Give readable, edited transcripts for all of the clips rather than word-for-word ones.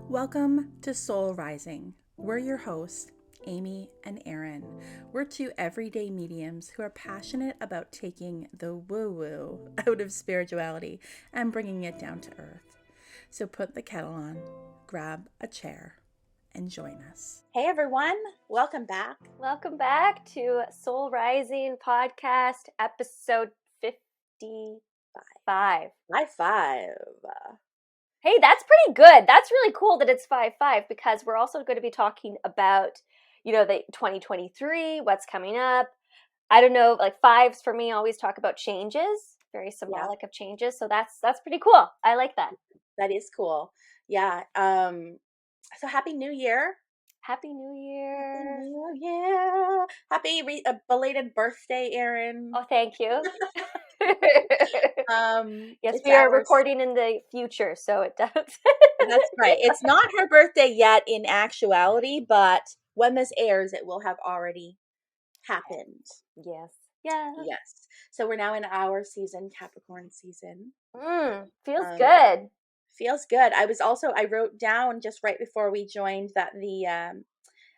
Welcome to Soul Rising. We're your hosts, Amy and Erin. We're two everyday mediums who are passionate about taking the woo-woo out of spirituality and bringing it down to earth. So put the kettle on, grab a chair, and join us. Hey everyone, welcome back. Welcome back to Soul Rising Podcast, episode 55. High five. Hey, that's pretty good. That's really cool that it's 55 because we're also going to be talking about, the 2023, what's coming up. I don't know, like fives for me always talk about changes, very symbolic of changes. So that's pretty cool. I like that. That is cool. Yeah. So happy New Year. Happy New Year. Happy New Year. Happy belated birthday, Erin. Oh, thank you. Yes, it's we are ours. recording in the future, so it does. That's right. It's not her birthday yet in actuality, but when this airs, it will have already happened. Yes. Yeah. Yes. So we're now in our season, Capricorn season. Feels good. Feels good. I wrote down just right before we joined that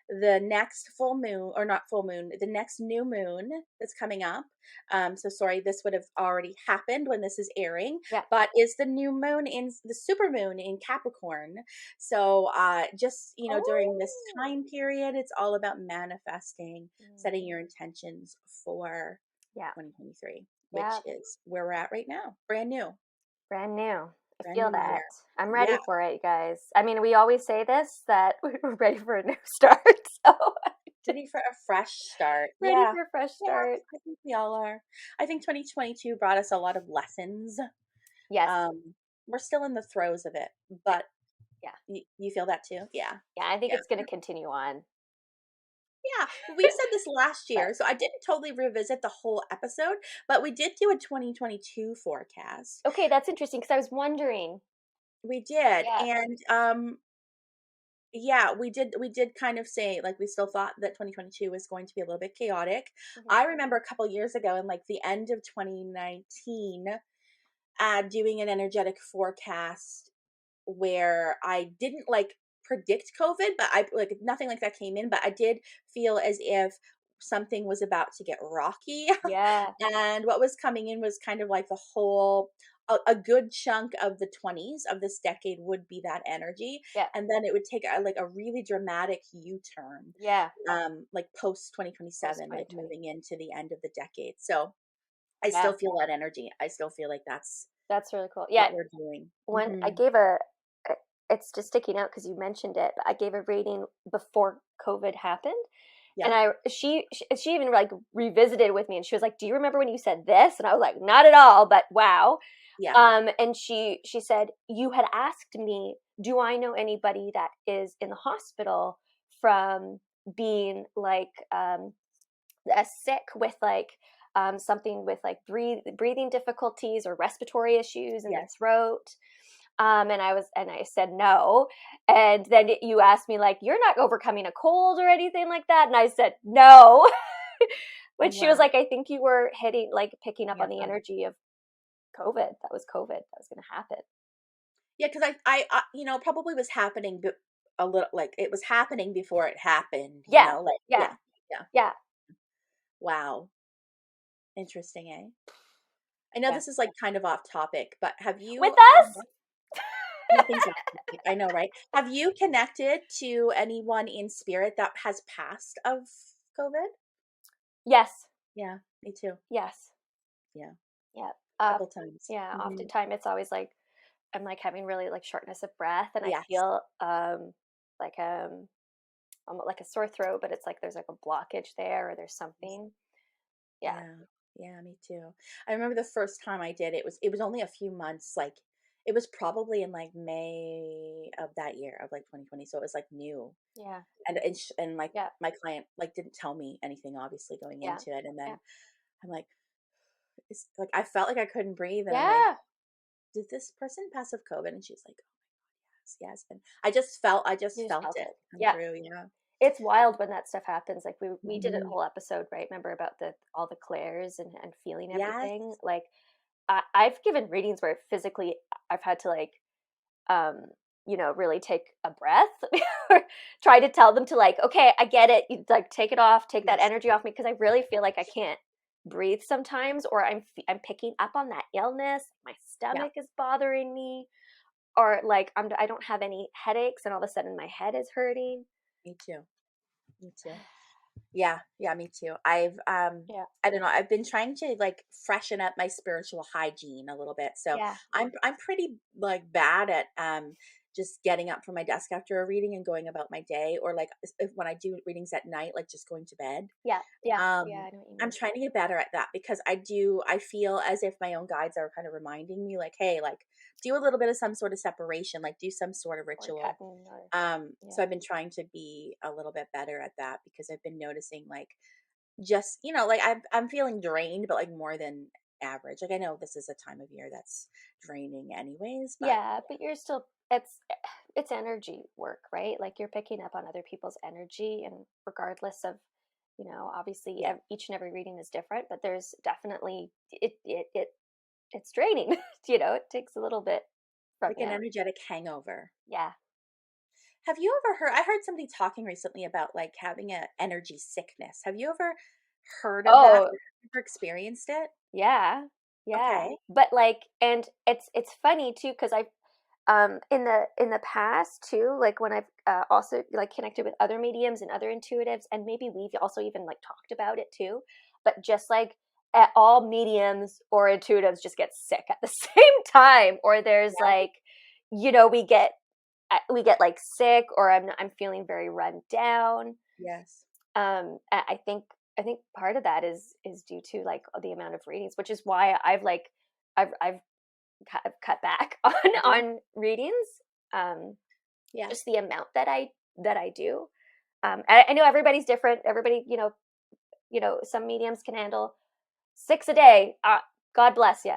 the next full moon, or not full moon, the next new moon that's coming up. So sorry, this would have already happened when this is airing, but is the new moon in the super moon in Capricorn. So during this time period, it's all about manifesting, setting your intentions for 2023, which is where we're at right now. Brand new. I feel that. I'm ready for it, you guys. I mean, we always say this, that we're ready for a new start. So ready for a fresh start. Ready for a fresh start. I think we all are. I think 2022 brought us a lot of lessons. Yes. We're still in the throes of it, but you feel that too? Yeah. Yeah, I think it's going to continue on. Yeah, we said this last year, so I didn't totally revisit the whole episode, but we did do a 2022 forecast. Okay, that's interesting because I was wondering. We did, and we did kind of say, like, we still thought that 2022 was going to be a little bit chaotic. Mm-hmm. I remember a couple years ago, in like the end of 2019, doing an energetic forecast where I didn't predict COVID, but nothing like that came in, but I did feel as if something was about to get rocky. Yeah. And what was coming in was kind of like the whole, a good chunk of the 20s of this decade would be that energy. Yeah. And then it would take a really dramatic U-turn. Yeah. Like post 2027, like moving into the end of the decade. So I still feel that energy. I still feel like that's really cool. Yeah. What we're doing. When I gave it's just sticking out because you mentioned it. I gave a reading before COVID happened. Yeah. And she even revisited with me, and she was like, "Do you remember when you said this?" And I was like, "Not at all, but wow." Yeah. And she said, "You had asked me, do I know anybody that is in the hospital from being sick with something with breathing difficulties or respiratory issues in the throat?" And I said no. And then you asked me you're not overcoming a cold or anything like that. And I said no. Which she was like, I think you were picking up on the energy of COVID. That was COVID. That was going to happen. Yeah. Cause I probably was happening a little, it was happening before it happened. Yeah. Wow. Interesting, eh? I know this is kind of off topic, but have you with us? Nothing's off topic. I know, right? Have you connected to anyone in spirit that has passed of COVID? Yes. Yeah, me too. Yes. Yeah. Yeah. A couple times. Yeah. Mm-hmm. Oftentimes it's always I'm having really shortness of breath, and I feel like a sore throat, but it's there's a blockage there, or there's something. Yeah. Yeah, me too. I remember the first time I did it was only a few months, it was probably in May of that year of 2020, so it was new. Yeah. And my client didn't tell me anything, obviously, going into it, and then I'm it's I felt like I couldn't breathe, and I'm like, did this person pass of COVID? And she's like, oh my God, yes. And I just felt it come through. Yeah. It's wild when that stuff happens. We did a whole episode, right? Remember about all the clairs and feeling everything. Yes. I've given readings where physically I've had to really take a breath or try to tell them to like, okay, I get it. You like take it off, take that Yes. energy off me, because I really feel like I can't breathe sometimes, or I'm picking up on that illness. My stomach is bothering me, or like I don't have any headaches, and all of a sudden my head is hurting. Me too. Me too. Yeah, me too. I've Yeah. I don't know, I've been trying to like freshen up my spiritual hygiene a little bit. So Yeah. I'm pretty like bad at just getting up from my desk after a reading and going about my day, or like if when I do readings at night, like just going to bed. Yeah. Yeah. Yeah. Um, I know what you I'm mean. trying to get better at that because I feel as if my own guides are kind of reminding me like, hey, like do a little bit of some sort of separation, like do some sort of Or ritual. cutting, or So yeah. I've been trying to be a little bit better at that because I've been noticing like just, like I'm feeling drained, but like more than average. Like I know this is a time of year that's draining anyways, but Yeah, but you're still it's energy work, right? Like you're picking up on other people's energy, and regardless of, obviously yeah, each and every reading is different, but there's definitely it's draining. It takes a little bit from like an you. energetic hangover. Yeah. Have you ever heard? I heard somebody talking recently about like having a energy sickness. Have you ever heard of that Oh, or ever experienced it? yeah. Yeah. Okay. But like, and it's funny too, because I've in the past too, like when I've also like connected with other mediums and other intuitives, and maybe we've also even like talked about it too, but just like all mediums or intuitives just get sick at the same time, or there's Yeah. like, we get like sick, or I'm feeling very run down. Yes. I think part of that is due to like the amount of readings, which is why I've cut back on Yeah. readings. Um, Yeah. just the amount that I do. I know everybody's different. Everybody, some mediums can handle 6 a day. God bless you.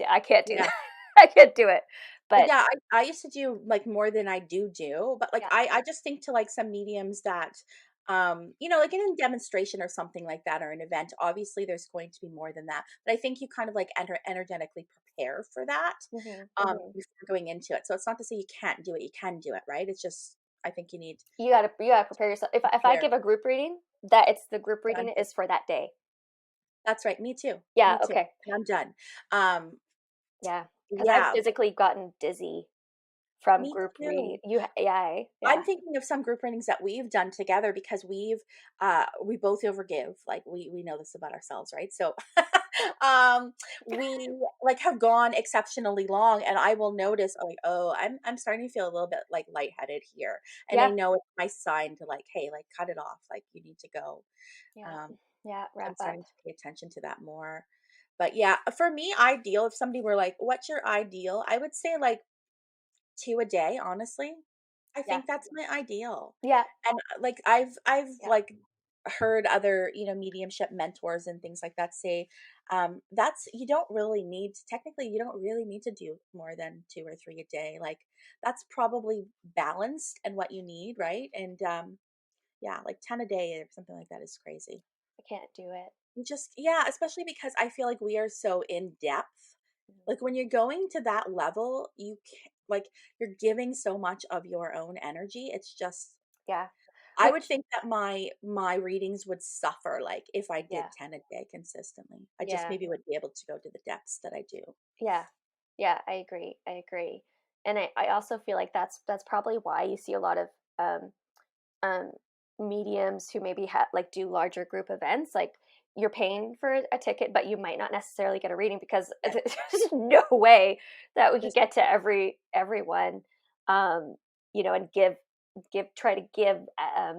I can't do Yeah. that. I can't do it. But Yeah, I used to do like more than I do, but like yeah, I just think to like some mediums that like in a demonstration or something like that or an event, obviously there's going to be more than that. But I think you kind of like energetically prepare for that hmm before going into it. So it's not to say you can't do it, you can do it, right? It's just I think you need to you gotta prepare yourself. If I prepare. give a group reading, that it's the group Done. reading is for that day. That's right, me too. Yeah. Me too. Okay. And I'm done. Um Yeah. Because I've yeah, physically gotten dizzy from me group reading. too. Yeah. I'm thinking of some group readings that we've done together because we both overgive. Like we know this about ourselves, right? So we like have gone exceptionally long and I will notice like, oh, I'm starting to feel a little bit like lightheaded here. And I Yeah. know it's my sign to like, hey, like cut it off. Like you need to go. Yeah. Um Yeah. I'm Wrap up. starting to pay attention to that more. But yeah, for me, ideal, if somebody were like, what's your ideal? I would say like 2 a day, honestly. I Yeah. think that's my ideal. Yeah. And, like, I've, Yeah. like, heard other, mediumship mentors and things like that say, that's you don't really need technically, you don't really need to do more than 2 or 3 a day, like, that's probably balanced and what you need, right? And, yeah, like, 10 a day or something like that is crazy. I can't do it. You just yeah, especially because I feel like we are so in depth. Mhm. Like when you're going to that level, you can like you're giving so much of your own energy. It's just Yeah. I would Which, think that my readings would suffer like if I did yeah. 10 a day consistently. I just Yeah. maybe would be able to go to the depths that I do. Yeah. Yeah. I agree. I agree. And I also feel like that's probably why you see a lot of um, um, mediums who maybe like do larger group events. Like you're paying for a ticket, but you might not necessarily get a reading, because Yeah. there's no way that we could There's get to everyone, um, and try to give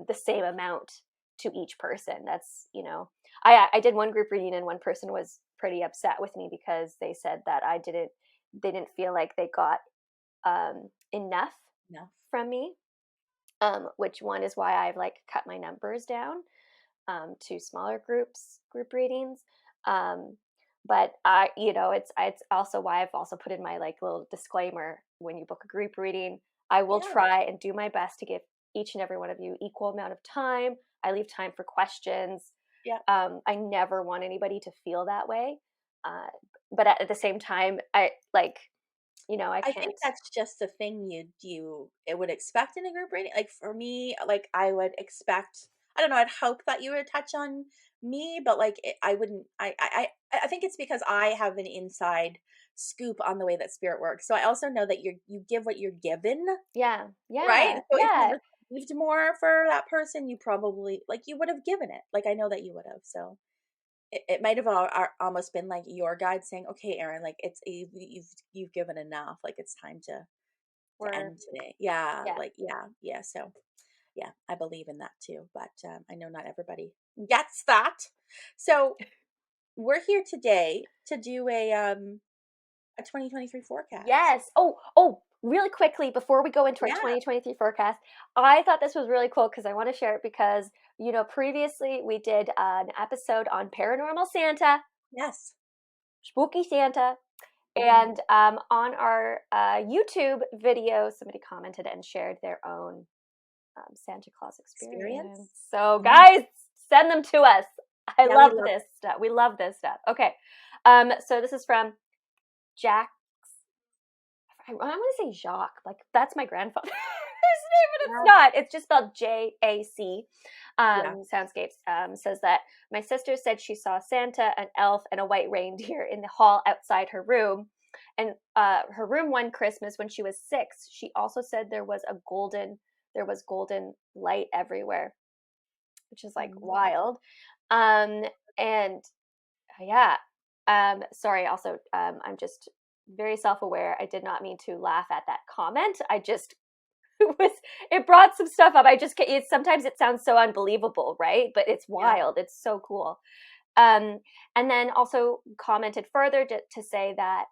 the same amount to each person. That's, I did one group reading, and one person was pretty upset with me because they said that they didn't feel like they got enough enough. from me, which one is why I've like cut my numbers down to smaller group readings. Um, but it's also why I've also put in my like little disclaimer: when you book a group reading, I will Yeah. try and do my best to give each and every one of you equal amount of time. I leave time for questions. Yeah. I never want anybody to feel that way. Uh, but at the same time, I like I I think can't. that's just the thing it would expect in a group reading. Like for me, like I would expect, I don't know, I'd hope that you would touch on me, but like I wouldn't. I think it's because I have an inside scoop on the way that spirit works. So I also know that you give what you're given, Yeah, right? yeah, So if you yeah. received more for that person, you probably like you would have given it. Like I know that you would have. So it might have almost been like your guide saying, "Okay, Erin, like you've given enough. Like it's time to We're end today." Yeah, yeah. like yeah. So yeah, I believe in that too, but I know not everybody gets that. So we're here today to do a 2023 forecast. Yes. Really quickly before we go into our Yeah. 2023 forecast, I thought this was really cool because I want to share it because, previously we did an episode on paranormal Santa, Yes. spooky Santa, Mhm. and on our YouTube video, somebody commented and shared their own Santa Claus experience. Experience. So, Mhm. guys, send them to us. I Yeah, we love love. this stuff. We love this stuff. Okay. So this is from Jack. I want to say Jacques. Like that's my grandfather's name, but it's Yeah. not. It's just spelled Jac. Yeah. Soundscapes says that my sister said she saw Santa, an elf, and a white reindeer in the hall outside her room. And her room one Christmas when she was 6, she also said there was golden light everywhere, which is like Mhm. wild. Um, and yeah. Sorry. Also, I'm just very self-aware. I did not mean to laugh at that comment. I just it brought some stuff up. Sometimes it sounds so unbelievable, right? But it's Yeah. wild. It's so cool. And then also commented further to say that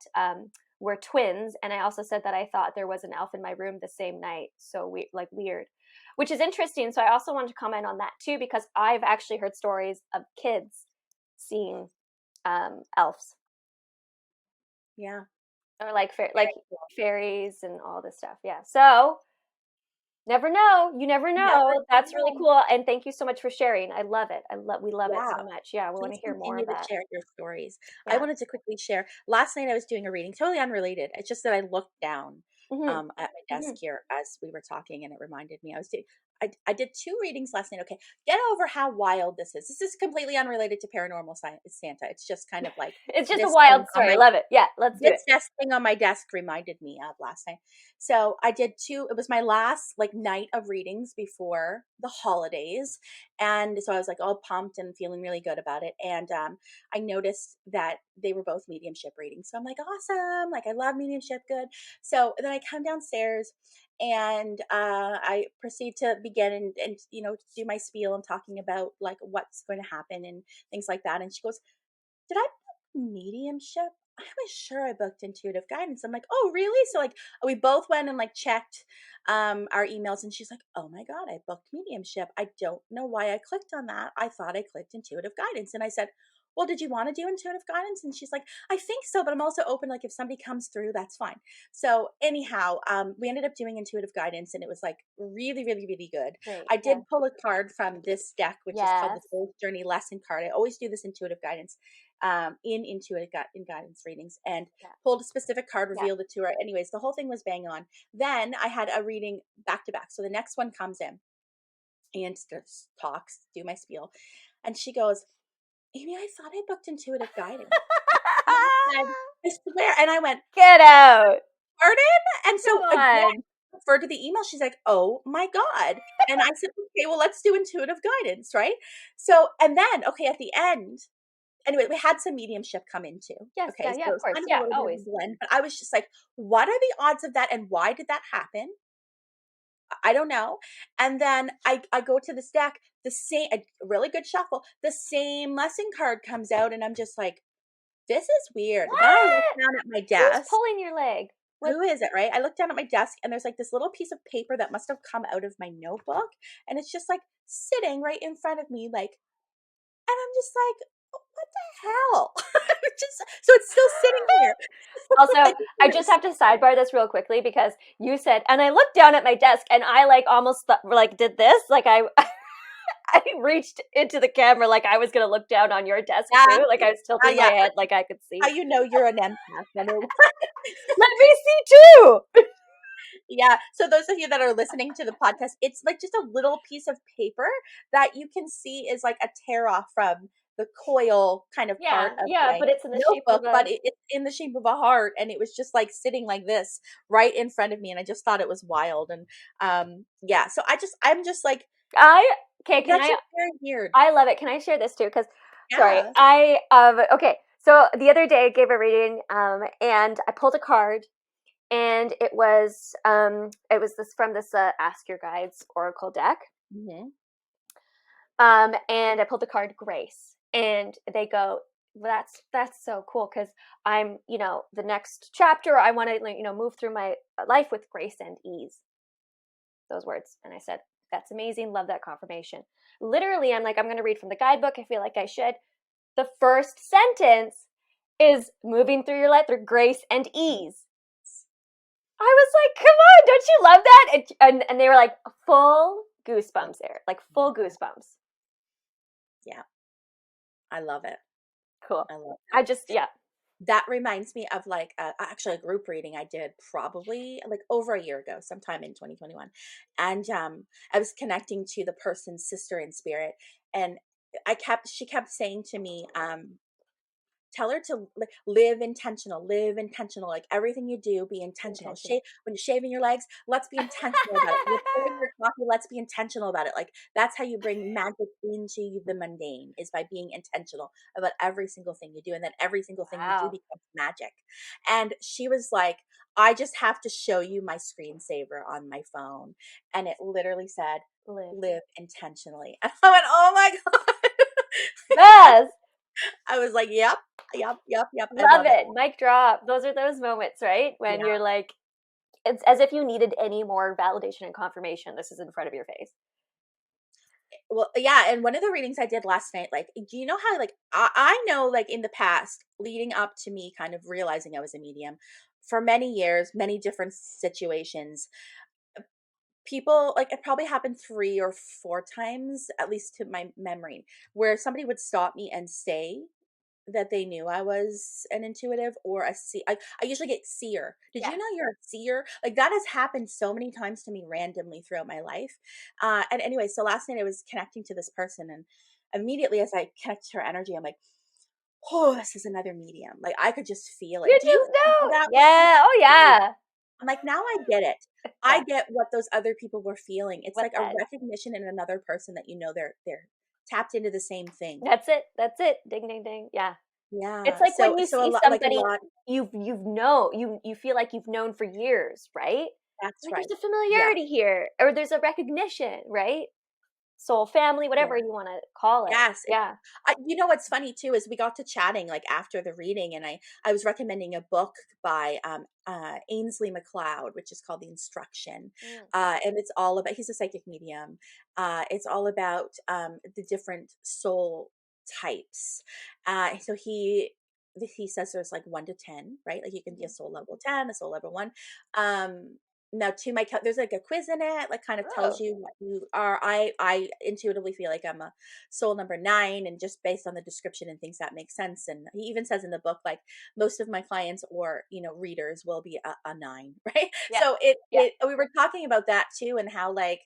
we're twins, and I also said that I thought there was an elf in my room the same night. So weird, which is interesting. So I also wanted to comment on that too because I've actually heard stories of kids seeing elves Yeah. or like Very cool. fairies and all this stuff. Yeah. So never know. You never Never know. say That's really no. cool. And thank you so much for sharing. I love it. We love it Yeah. so much. Yeah. We want Please to hear more continue of to that. share your stories. I Yeah. wanted to quickly share. Last night I was doing a reading, totally unrelated. It's just that I looked down Hmm. at my desk Hmm. here as we were talking, and it reminded me I did 2 readings last night. Okay, get over how wild this is. This is completely unrelated to paranormal Santa. It's just kind of like It's just a this wild thing on story. my Love it. Yeah. Let's do it. this desk thing on my desk reminded me of last night. So I did 2. It was my last like night of readings before the holidays, and so I was like all pumped and feeling really good about it. And I noticed that they were both mediumship readings. So I'm like, awesome! Like I love mediumship. Good. So then I come downstairs and I proceed to begin and do my spiel and talking about like what's going to happen and things like that. And she goes, "Did I book mediumship? I was sure I booked intuitive guidance." I'm like, "Oh, really?" So like we both went and like checked our emails, and she's like, "Oh my god, I booked mediumship. I don't know why I clicked on that. I thought I clicked intuitive guidance." And I said, "Well, did you want to do intuitive guidance?" And she's like, "I think so, but I'm also open. Like if somebody comes through, that's fine." So anyhow, we ended up doing intuitive guidance, and it was like really, really, really good. Great. I Yeah. did pull a card from this deck, which is called the Yes. Soul's Journey Lesson card. I always do this intuitive guidance in in guidance readings, and Yeah. pulled a specific card, Yeah. revealed it to her. Anyways, the whole thing was bang on. Then I had a reading back to back. So the next one comes in and just talks, do my spiel, and she goes, "Amy, I thought I booked intuitive guidance." And I said, "I swear," and I went, Get out. "Pardon?" And Come so again, on. referred to the email. She's like, "Oh my god!" And I said, "Okay, well, let's do intuitive guidance, right?" So, and then okay, at the end, anyway, we had some mediumship come in too. Yes. Okay, Yeah. so Yeah. it Of was course. kind of a Yeah. little bit of a Always. blend, but I was just like, what are the odds of that and why did that happen? I don't know. And then I go to this deck, the same, a really good shuffle, the same lesson card comes out, and I'm just like, this is weird. Then I look What? down at my Who's desk. pulling your leg? What? Who is it, right? I look down at my desk, and there's like this little piece of paper that must have come out of my notebook, and it's just like sitting right in front of me, like, and I'm just like, what the hell? So it's still sitting here. Also, Like, I just years. have to sidebar this real quickly because you said, and I looked down at my desk and I like almost like did this, like I I reached into the camera like I was gonna look down on your desk too. Like I was tilting my head like I could see. How you know you're an empath, number one. Let me see too. Yeah. So those of you that are listening to the podcast, it's like just a little piece of paper that you can see is like a tear off from the coil kind of part of Yeah, my but it's in the shape notebook, of but it's in the shape of a heart, and it was just like sitting like this right in front of me, and I just thought it was wild. And yeah, so I'm just like, can that's I just very weird. I love it. Can I share this too? Because sorry, Yeah. okay. So the other day I gave a reading, and I pulled a card, and it was this from this Ask Your Guides Oracle deck. Mm-hmm. And I pulled the card Grace, and they go, well, that's so cool because I'm, the next chapter I want to, move through my life with grace and ease. Those words, and I said, that's amazing. Love that confirmation. Literally, I'm like, I'm going to read from the guidebook. I feel like I should. The first sentence is moving through your life through grace and ease. I was like, come on, don't you love that? And they were like, full goosebumps there, like full goosebumps. Yeah. I love it. Cool. I love it. Yeah. That reminds me of like actually a group reading I did probably like over a year ago, sometime in 2021. And I was connecting to the person's sister in spirit, and she kept saying to me, tell her to live intentional, like everything you do, be intentional. When you're shaving your legs, let's be intentional about it. When you're pouring your coffee, let's be intentional about it. Like that's how you bring magic into the mundane, is by being intentional about every single thing you do. And then every single thing you do becomes magic. And she was like, I just have to show you my screensaver on my phone. And it literally said, live intentionally. And I went, oh my God. Yes. I was like, yep. Love it. Mic drop. Those are those moments, right? When you're like, it's as if you needed any more validation and confirmation. This is in front of your face. Well, yeah. And one of the readings I did last night, like, do you know how, like, I know, like, in the past, leading up to me kind of realizing I was a medium, for many years, many different situations, people, like, it probably happened 3 or 4 times, at least to my memory, where somebody would stop me and say that they knew I was an intuitive or a seer. I usually get seer. Did you know you're a seer? Like that has happened so many times to me randomly throughout my life. And anyway, so last night I was connecting to this person, and immediately as I connected to her energy, I'm like, oh, this is another medium. Like I could just feel it. You Do you just know. that? Yeah. Oh yeah. I'm like, now I get it. I get what those other people were feeling. It's like a recognition in another person that they're tapped into the same thing. That's it. Ding ding ding. Yeah. Yeah. It's like when you see somebody you feel like you've known for years, right? That's like right. There's a familiarity here, or there's a recognition, right? Soul family, whatever you want to call it. Yes. Yeah. You know what's funny too is we got to chatting like after the reading, and I was recommending a book by Ainsley MacLeod, which is called The Instruction. And it's all about, he's a psychic medium. It's all about the different soul types. So he says there's like 1 to 10, right? Like you can be a soul level 10, a soul level 1. Now to my there's like a quiz in it, like kind of tells you what you are. I intuitively feel like I'm a soul number 9, and just based on the description and things that make sense. And he even says in the book, like most of my clients or readers will be a 9, right? So we were talking about that too, and how like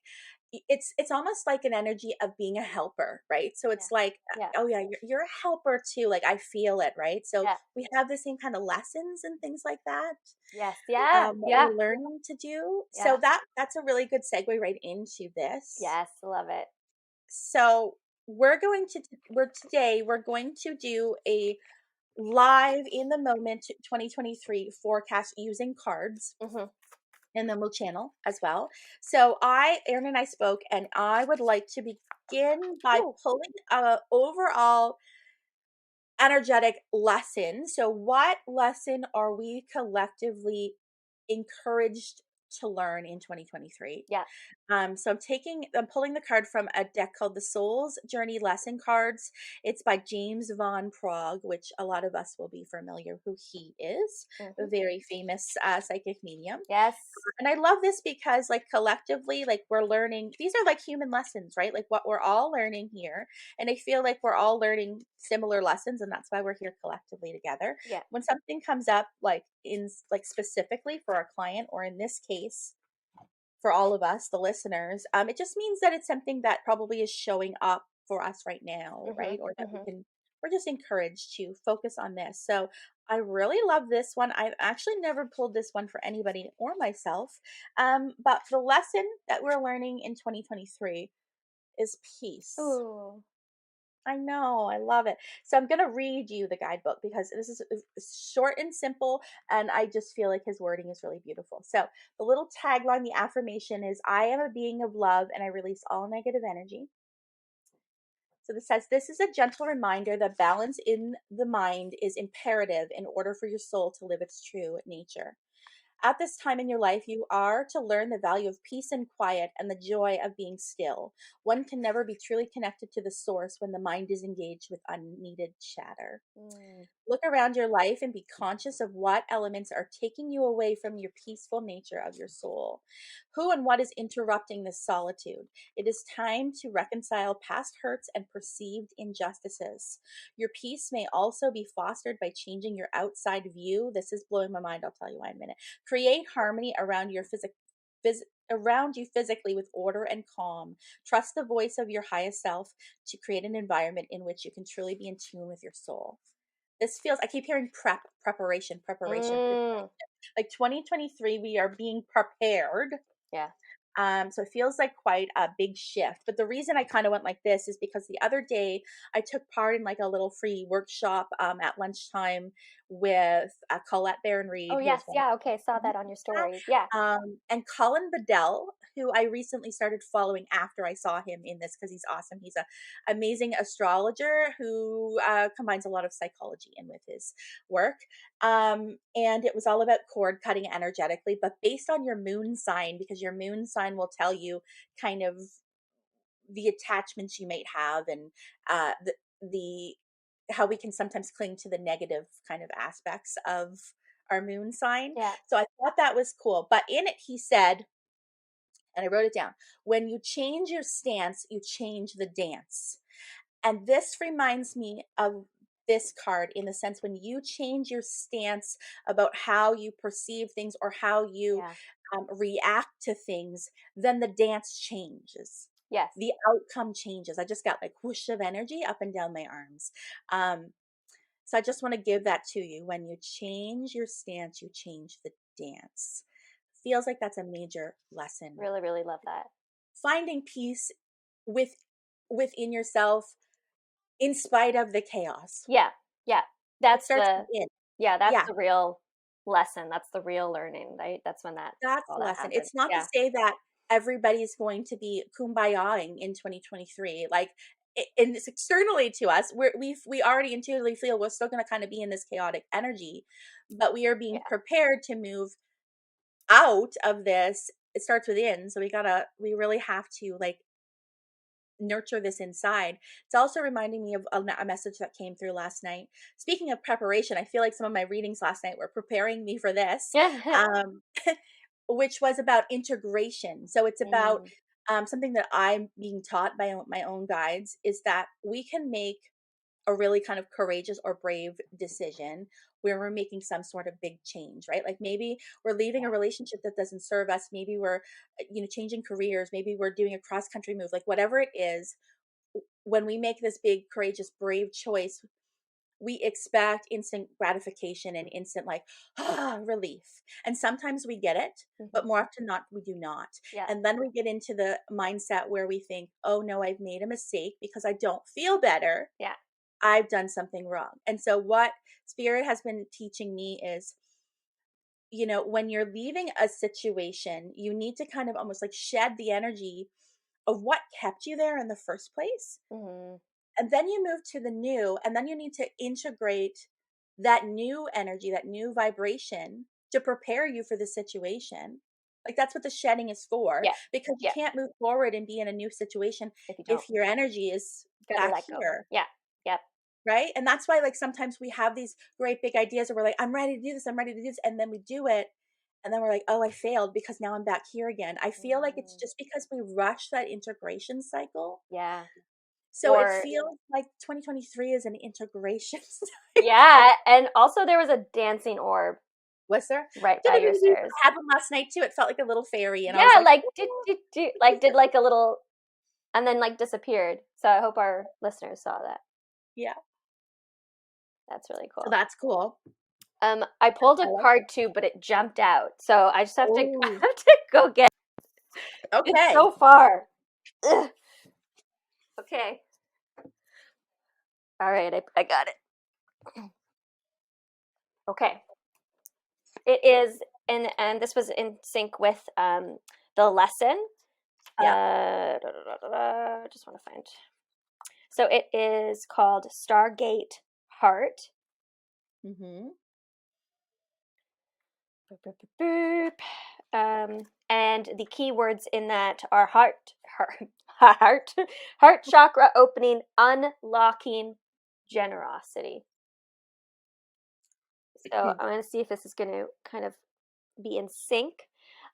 it's almost like an energy of being a helper, right? So it's like, oh yeah, you're a helper too. Like I feel it, right? So we have the same kind of lessons and things like that. Yes. That we're learning to do. So that's a really good segue right into this. Yes, love it. So today we're going to do a live in the moment 2023 forecast using cards. And then we'll channel as well. So Erin and I spoke, and I would like to begin by pulling overall energetic lesson. So what lesson are we collectively encouraged to learn in 2023. Yeah. So I'm pulling the card from a deck called the Soul's Journey Lesson Cards. It's by James Von Prague, which a lot of us will be familiar who he is, a Hmm. very famous psychic medium. Yes. And I love this because like collectively, like we're learning, these are like human lessons, right? Like what we're all learning here. And I feel like we're all learning similar lessons, and that's why we're here collectively together. Yeah. When something comes up like specifically for our client, or in this case, for all of us, the listeners, it just means that it's something that probably is showing up for us right now, Hmm. right? Or that Hmm. we're just encouraged to focus on this. So I really love this one. I've actually never pulled this one for anybody or myself. But the lesson that we're learning in 2023 is peace. Ooh. I know, I love it. So I'm going to read you the guidebook because this is short and simple, and I just feel like his wording is really beautiful. So the little tagline, the affirmation is, I am a being of love and I release all negative energy. So this says, this is a gentle reminder that balance in the mind is imperative in order for your soul to live its true nature. At this time in your life, you are to learn the value of peace and quiet and the joy of being still. One can never be truly connected to the source when the mind is engaged with unneeded chatter. Mm. Look around your life and be conscious of what elements are taking you away from your peaceful nature of your soul. Who and what is interrupting this solitude? It is time to reconcile past hurts and perceived injustices. Your peace may also be fostered by changing your outside view. This is blowing my mind. I'll tell you why in a minute. Create harmony around your around you physically with order and calm. Trust the voice of your highest self to create an environment in which you can truly be in tune with your soul. This feels, I keep hearing preparation, Mm. like 2023, we are being prepared. Yeah. So it feels like quite a big shift. But the reason I kind of went like this is because the other day I took part in like a little free workshop at lunchtime with Colette Baron Oh Reed, who yes. is one Yeah. Okay. Saw that on your stories. Yeah. and Colin Bedell, who I recently started following after I saw him in this because he's awesome. He's a amazing astrologer who combines a lot of psychology in with his work. And it was all about cord cutting energetically, but based on your moon sign, because your moon sign will tell you kind of the attachments you might have, and the how we can sometimes cling to the negative kind of aspects of our moon sign. Yeah. So I thought that was cool. But in it, he said, and I wrote it down, when you change your stance, you change the dance. And this reminds me of this card in the sense when you change your stance about how you perceive things or how you Yeah. react to things, then the dance changes. Yes. The outcome changes. I just got like whoosh of energy up and down my arms. So I just want to give that to you. When you change your stance, you change the dance. Feels like that's a major lesson. Really, really love that. Finding peace with within yourself in spite of the chaos. Yeah. Yeah. It That's starts the within. yeah. That's Yeah, the real lesson. That's the real learning, right? That's when that's all the that lesson. happens. It's not to Yeah. say that everybody's going to be kumbayaing in 2023. Like, and it's externally to us, we already intuitively feel we're still going to kind of be in this chaotic energy, but we are being Yeah. prepared to move out of this. It starts within, so we really have to like nurture this inside. It's also reminding me of a message that came through last night. Speaking of preparation, I feel like some of my readings last night were preparing me for this, Yeah. um, which was about integration. So it's about Mm. something that I'm being taught by my own guides is that we can make a really kind of courageous or brave decision where we're making some sort of big change, right? Like maybe we're leaving a Yeah. relationship that doesn't serve us. Maybe we're, changing careers. Maybe we're doing a cross country move, like whatever it is. When we make this big, courageous, brave choice, we expect instant gratification and instant like relief. And sometimes we get it, Hmm. but more often not, we do not. Yeah. And then we get into the mindset where we think, oh no, I've made a mistake because I don't feel better. Yeah. I've done something wrong. And so what Spirit has been teaching me is, when you're leaving a situation, you need to kind of almost like shed the energy of what kept you there in the first place. Hmm. And then you move to the new, and then you need to integrate that new energy, that new vibration to prepare you for the situation. Like that's what the shedding is for, Yeah. because you Yeah. can't move forward and be in a new situation If you don't, if your energy is gotta back let go. here. Yeah. Yep. Right. And that's why, like, sometimes we have these great big ideas and we're like, I'm ready to do this. I'm ready to do this. And then we do it. And then we're like, oh, I failed because now I'm back here again. I feel like it's Mm, just because we rush that integration cycle. yeah. So it Or feels like 2023 is an integration yeah, cycle. and also there was a dancing orb Was there? right by your stairs. I had one last night too. It felt like a little fairy. And I was Yeah, like, like "Ooh." did like a little and then like disappeared. So I hope our listeners saw that. Yeah. That's really So cool. that's cool. I pulled I a like card it. too, but it jumped out. So I just have to I Oh, have to go get it's okay. so far. Ugh. Okay. All right, I got it. Okay. It is and this was in sync with the lesson. Yeah. Just want to find. So it is called Stargate Heart. Mm-hmm. Boop, boop, boop, boop. And the keywords in that are heart, heart chakra opening, unlocking generosity. So I'm going to see if this is going to kind of be in sync.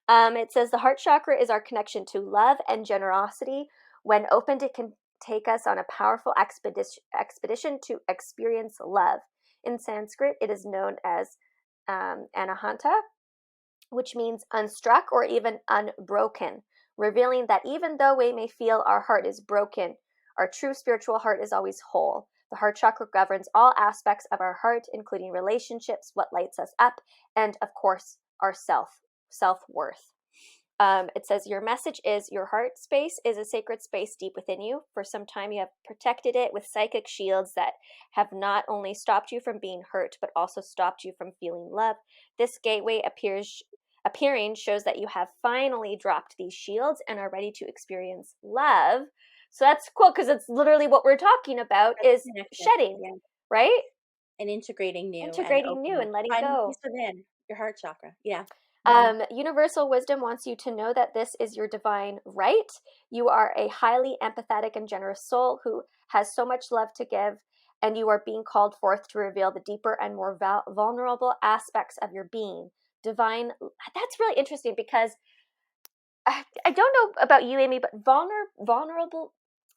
It says the heart chakra is our connection to love and generosity. When opened, it can take us on a powerful expedition to experience love. In Sanskrit, it is known as anahanta, which means unstruck or even unbroken, revealing that even though we may feel our heart is broken, our true spiritual heart is always whole. The heart chakra governs all aspects of our heart, including relationships, what lights us up, and of course, our self-worth. It says your message is your heart space is a sacred space deep within you. For some time, you have protected it with psychic shields that have not only stopped you from being hurt, but also stopped you from feeling love. This gateway appearing shows that you have finally dropped these shields and are ready to experience love. So that's cool because it's literally what we're talking about is Connected. shedding, Yeah. right? And integrating new and Integrating new opening. and letting Finding go. peace within your heart chakra. Yeah. Mm-hmm. Universal wisdom wants you to know that this is your divine right. You are a highly empathetic and generous soul who has so much love to give, and you are being called forth to reveal the deeper and more vulnerable aspects of your being. Divine, that's really interesting because I don't know about you, Amy, but vulnerability.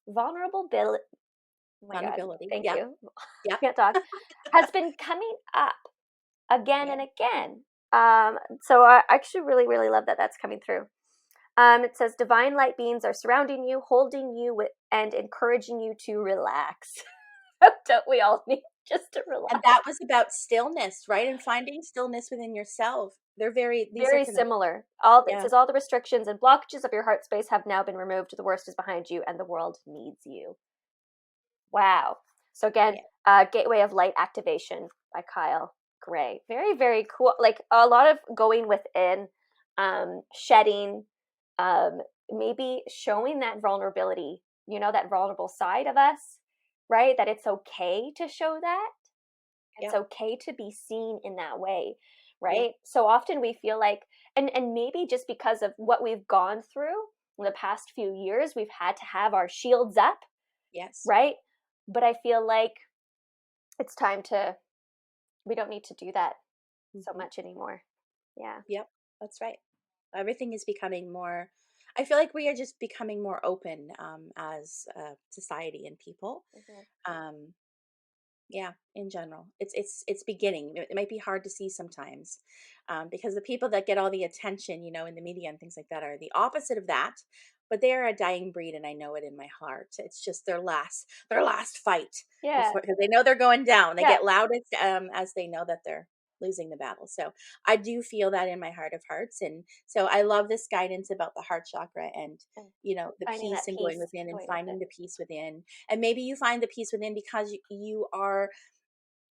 Oh my God, Vulnerability. thank Yeah. you. Yeah. Can't talk. Has been coming up again Yeah. and again. So I actually really, really love that that's coming through. It says divine light beings are surrounding you, holding you and encouraging you to relax. Don't we all need just to relax? And that was about stillness, right? And finding stillness within yourself. These are Very connected. similar. It Yeah. says all the restrictions and blockages of your heart space have now been removed. The worst is behind you, and the world needs you. Wow. So again, Yeah. Gateway of Light Activation by Kyle Gray. Very, very cool. Like a lot of going within, shedding, maybe showing that vulnerability, that vulnerable side of us, right? That it's okay to show that. It's Yeah. okay to be seen in that way, Yeah. right? So often we feel like, and maybe just because of what we've gone through in the past few years, we've had to have our shields up, Yes. right? But I feel like it's time we don't need to do that so Mm-hmm. much anymore. Yeah. Yep. That's right. Everything is becoming more, I feel like we are just becoming more open as a society and people. Mm-hmm. Um, yeah, in general, it's beginning. It might be hard to see sometimes, because the people that get all the attention, in the media and things like that, are the opposite of that. But they are a dying breed, and I know it in my heart. It's just their last fight Yeah. before, because they know they're going down. They Yeah. get loudest as they know that they're losing the battle. So I do feel that in my heart of hearts, and so I love this guidance about the heart chakra and And the finding peace that and going peace within and going with finding it. the peace within. And maybe you find the peace within because you are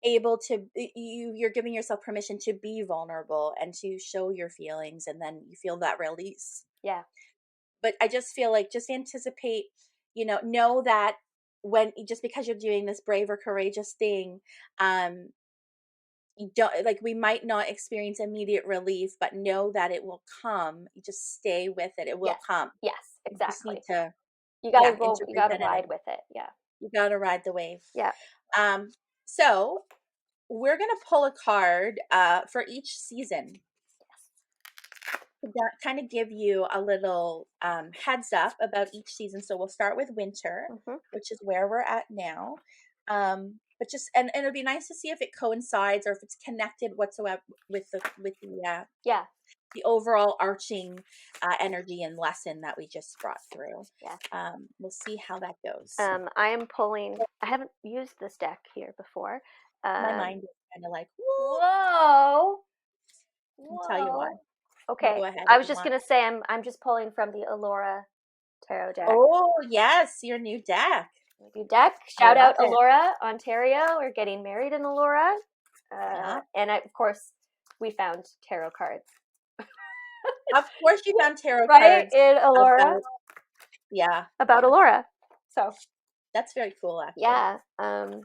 able to, you're giving yourself permission to be vulnerable and to show your feelings, and then you feel that release. Yeah. But I just feel like, just anticipate, know that when, just because you're doing this brave or courageous thing, um you don't, like, we might not experience immediate relief, but know that it will come. You just stay with it. It will Yes. come. Yes, You just need exactly. to, You yeah, gotta go, you integrate gotta that ride energy. with it. Yeah. You got to ride the wave. Yeah. Um, so we're going to pull a card for each season that kind of give you a little heads up about each season. So we'll start with winter, Mm-hmm. which is where we're at now. But just, and it'll be nice to see if it coincides or if it's connected whatsoever with Yeah. the overall arching energy and lesson that we just brought through. Yeah. We'll see how that goes. I am pulling. I haven't used this deck here before. My mind is kind of like, woo, Whoa. I'll tell you why. Whoa. You Okay. go ahead I if was you just want. gonna say I'm just pulling from the Alora tarot deck. Oh, yes, your new deck. New deck. I Shout love out it. Alora, Ontario. We're getting married in Alora. Yeah. And of course, we found tarot cards. Of course you found tarot Right cards in Alora. yeah. About Alora. So That's very cool, actually. yeah. It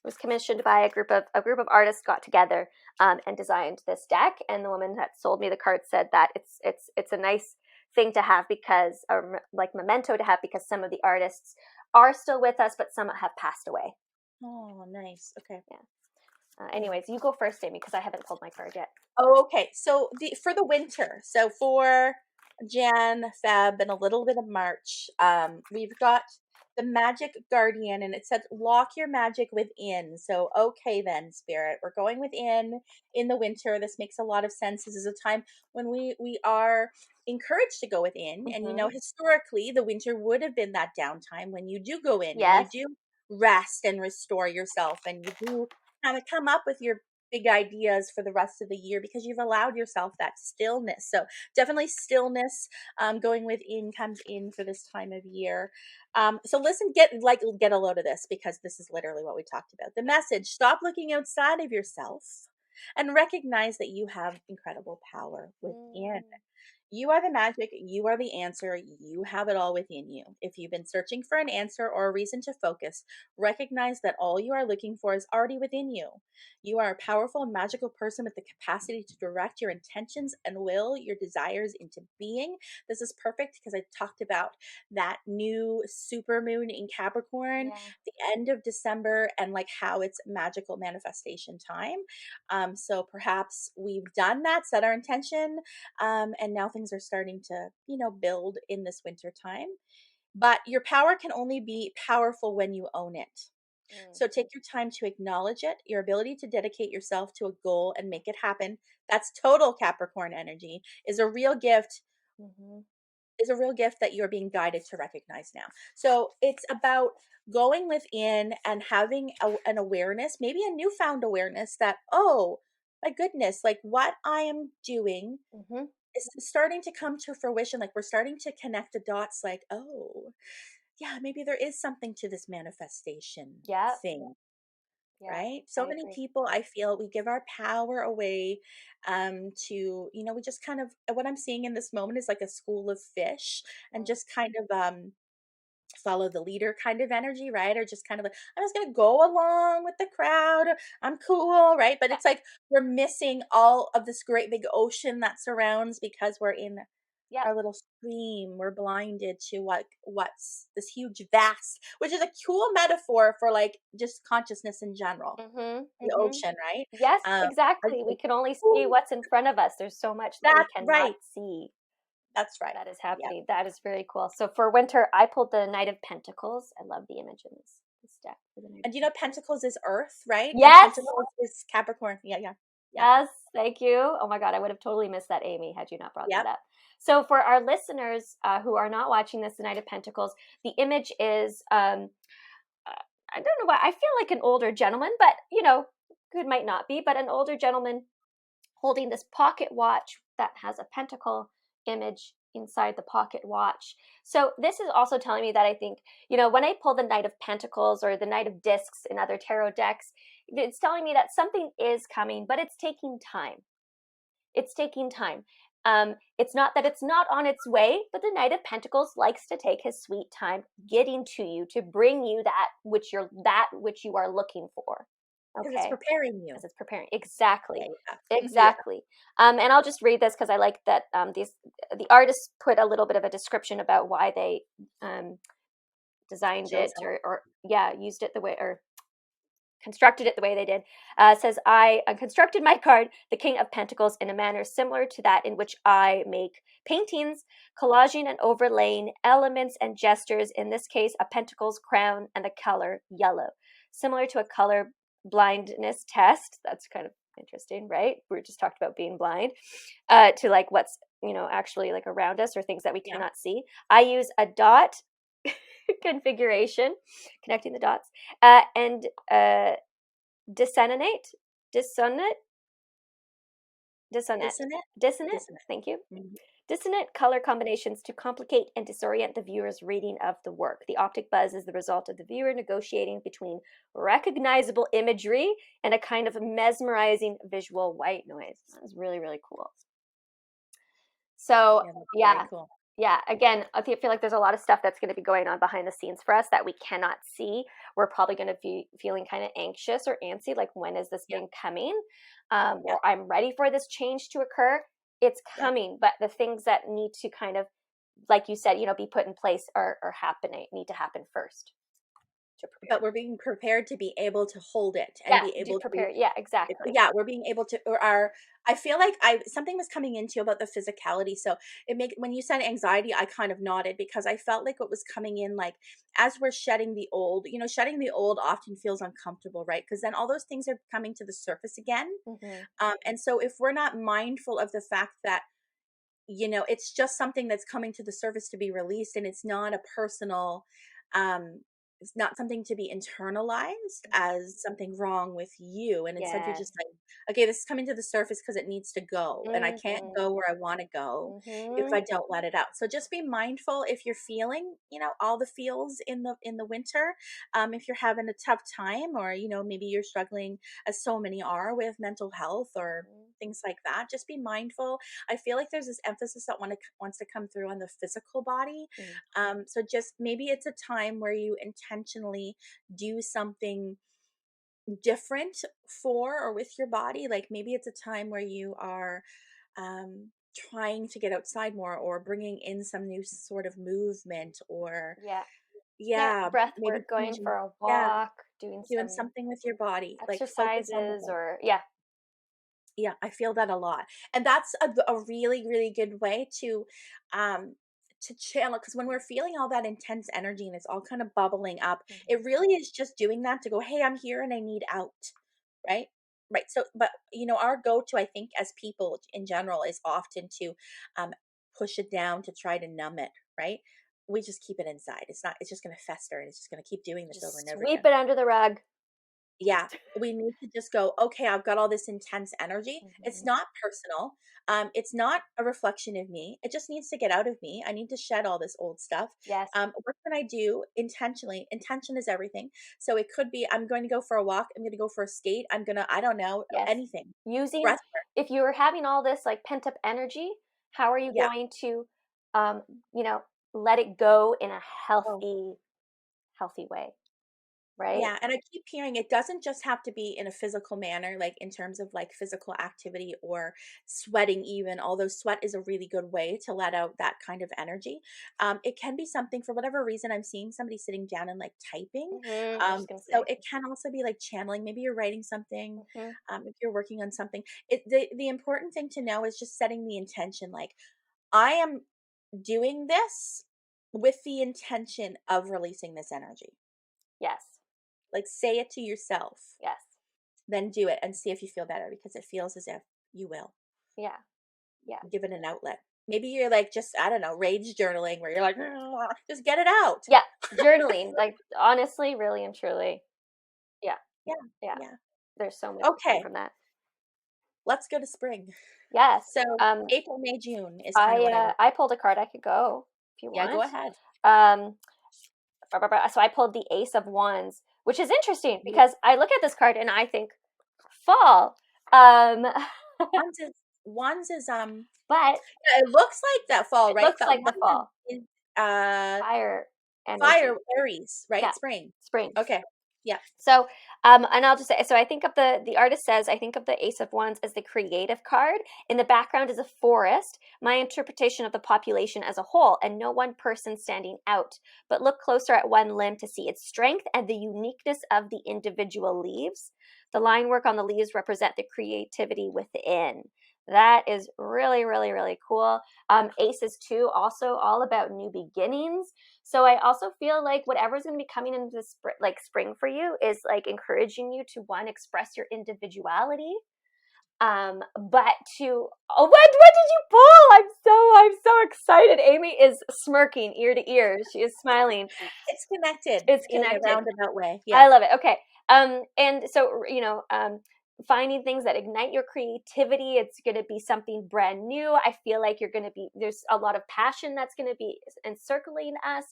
was commissioned by a group of artists got together and designed this deck. And the woman that sold me the cards said that it's a nice thing to have because, or like memento to have, because some of the artists are still with us, but some have passed away. Oh, nice. Okay. Yeah. Anyways, you go first, Amy, because I haven't pulled my card yet. Oh, okay. So for the winter, so for Jan, Feb, and a little bit of March, we've got the Magic Guardian, and it said lock your magic within. So okay then, Spirit, we're going within in the winter. This makes a lot of sense. This is a time when we are encouraged to go within, and you know, historically the winter would have been that downtime when you do go in and you Yes. do rest and restore yourself, and you do kind of come up with your big ideas for the rest of the year because you've allowed yourself that stillness. So definitely stillness, going within comes in for this time of year. So listen, get a load of this, because this is literally what we talked about. The message: stop looking outside of yourself and recognize that you have incredible power within. You are the magic. You are the answer. You have it all within you. If you've been searching for an answer or a reason to focus, recognize that all you are looking for is already within you. You are a powerful and magical person with the capacity to direct your intentions and will your desires into being. This is perfect because I talked about that new super moon in Capricorn, the end of December, and like how it's magical manifestation time. So perhaps we've done that, set our intention, and now things are starting to, build in this winter time. But your power can only be powerful when you own it. So take your time to acknowledge it. Your ability to dedicate yourself to a goal and make it happen, that's total Capricorn energy, is a real gift. Is a real gift that you're being guided to recognize now. So it's about going within and having an awareness, maybe a newfound awareness that, oh my goodness, like what I am doing is starting to come to fruition. Like we're starting to connect the dots, like, oh yeah, maybe there is something to this manifestation thing. Right? So many people, I feel, we give our power away to, we just kind of, what I'm seeing in this moment is like a school of fish, and just kind of follow the leader kind of energy, right? Or just kind of like, I'm just gonna go along with the crowd, I'm cool, right? But it's like we're missing all of this great big ocean that surrounds, because we're in our little stream. We're blinded to what's this huge vast, which is a cool metaphor for like just consciousness in general. The ocean, right? Yes, I exactly. was We like, can only see "Ooh, what's in front of us. There's so much that we that's cannot right. see That's right. that is Yeah. happening. That is very cool. So for winter, I pulled the Knight of Pentacles. I love the image in this deck. And Pentacles is Earth, right? And Yes. Pentacles is Capricorn. Yeah. Yes, thank you. Oh my God, I would have totally missed that, Amy, had you not brought that Yep. up. So for our listeners who are not watching this, the Knight of Pentacles, the image is, I don't know why, I feel like an older gentleman, but good might not be, but an older gentleman holding this pocket watch that has a pentacle image inside the pocket watch. So this is also telling me that I think, when I pull the Knight of Pentacles or the Knight of Discs in other tarot decks, it's telling me that something is coming, but it's taking time. It's taking time. It's not that it's not on its way, but the Knight of Pentacles likes to take his sweet time getting to you to bring you that which you are looking for. Because it's Okay. preparing you. Because it's preparing. Exactly. Yeah. Exactly. And I'll just read this because I like that the artists put a little bit of a description about why they designed Chose it or used it the way or constructed it the way they did. Says, I constructed my card, the King of Pentacles, in a manner similar to that in which I make paintings, collaging and overlaying elements and gestures, in this case, a pentacle's crown and the color yellow. Similar to a color blindness test. That's kind of interesting, right? We just talked about being blind, to like what's, actually like around us or things that we cannot see. I use a dot configuration, connecting the dots, and dissonate, dissonant, dissonant. Thank you. Mm-hmm. Dissonant color combinations to complicate and disorient the viewer's reading of the work. The optic buzz is the result of the viewer negotiating between recognizable imagery and a kind of mesmerizing visual white noise. That was really, really cool. So, cool. Yeah, again, I feel like there's a lot of stuff that's going to be going on behind the scenes for us that we cannot see. We're probably going to be feeling kind of anxious or antsy, like, when is this thing coming? Or I'm ready for this change to occur. It's coming, but the things that need to kind of, like you said, be put in place are need to happen first. But we're being prepared to be able to hold it and be able to prepare. Yeah, exactly. Yeah, we're being able to, I feel like something was coming into about the physicality. So when you said anxiety, I kind of nodded because I felt like what was coming in, like, as we're shedding the old, shedding the old often feels uncomfortable, right? Because then all those things are coming to the surface again. Mm-hmm. And so if we're not mindful of the fact that, it's just something that's coming to the surface to be released, and it's not a personal, it's not something to be internalized as something wrong with you. And instead you're just like, okay, this is coming to the surface because it needs to go. And I can't go where I want to go if I don't let it out. So just be mindful if you're feeling, all the feels in the winter. If you're having a tough time, or, maybe you're struggling, as so many are, with mental health or things like that, just be mindful. I feel like there's this emphasis that wants to come through on the physical body. So just maybe it's a time where you intentionally do something different for or with your body. Like, maybe it's a time where you are trying to get outside more, or bringing in some new sort of movement, or breath work, going for a walk, doing something with your body, exercises, like focus on Yeah, I feel that a lot. And that's a really, really good way to channel, because when we're feeling all that intense energy and it's all kind of bubbling up, it really is just doing that to go, hey, I'm here and I need out. Right. So, but our go-to, I think, as people in general, is often to push it down, to try to numb it. Right. We just keep it inside. It's just going to fester, and it's just going to keep doing this over and over again. Sweep it under the rug. Yeah, we need to just go, okay, I've got all this intense energy. It's not personal. It's not a reflection of me. It just needs to get out of me. I need to shed all this old stuff. Yes. What can I do intentionally? Intention is everything. So it could be, I'm going to go for a walk. I'm going to go for a skate. I don't know, anything. If you were having all this like pent up energy, how are you going to, let it go in a healthy way? Right. Yeah. And I keep hearing it doesn't just have to be in a physical manner, like in terms of like physical activity or sweating, even, although sweat is a really good way to let out that kind of energy. It can be something, for whatever reason, I'm seeing somebody sitting down and like typing. So it can also be like channeling. Maybe you're writing something. If you're working on something, the important thing to know is just setting the intention. Like, I am doing this with the intention of releasing this energy. Yes. Like, say it to yourself. Yes. Then do it and see if you feel better, because it feels as if you will. Yeah. Yeah. Give it an outlet. Maybe you're like, just, I don't know, rage journaling, where you're like, just get it out. Yeah. Journaling. Like, honestly, really and truly. Yeah. Yeah. There's so much from that. Let's go to spring. Yes. So April, May, June is kind of I pulled a card. I could go if you want. Yeah, go ahead. So I pulled the Ace of Wands, which is interesting because I look at this card and I think fall. Wands is but it looks like that fall, right? Looks like the fall. Is, fire energy. Fire, Aries, right? Yeah. Spring. Spring. Okay. Yeah. So, and I'll just say, so I think of the artist says, I think of the Ace of Wands as the creative card. In the background is a forest, my interpretation of the population as a whole, and no one person standing out. But look closer at one limb to see its strength and the uniqueness of the individual leaves. The line work on the leaves represent the creativity within. That is really, really, really cool. Aces too, also all about new beginnings. So I also feel like whatever's going to be coming into spring for you is like encouraging you to one, express your individuality, but to what did you pull? I'm so excited. Amy is smirking ear to ear. She is smiling. It's connected. It's in connected. a roundabout way. Yeah. I love it. Okay. And so finding things that ignite your creativity. It's going to be something brand new. I feel like there's a lot of passion that's going to be encircling us.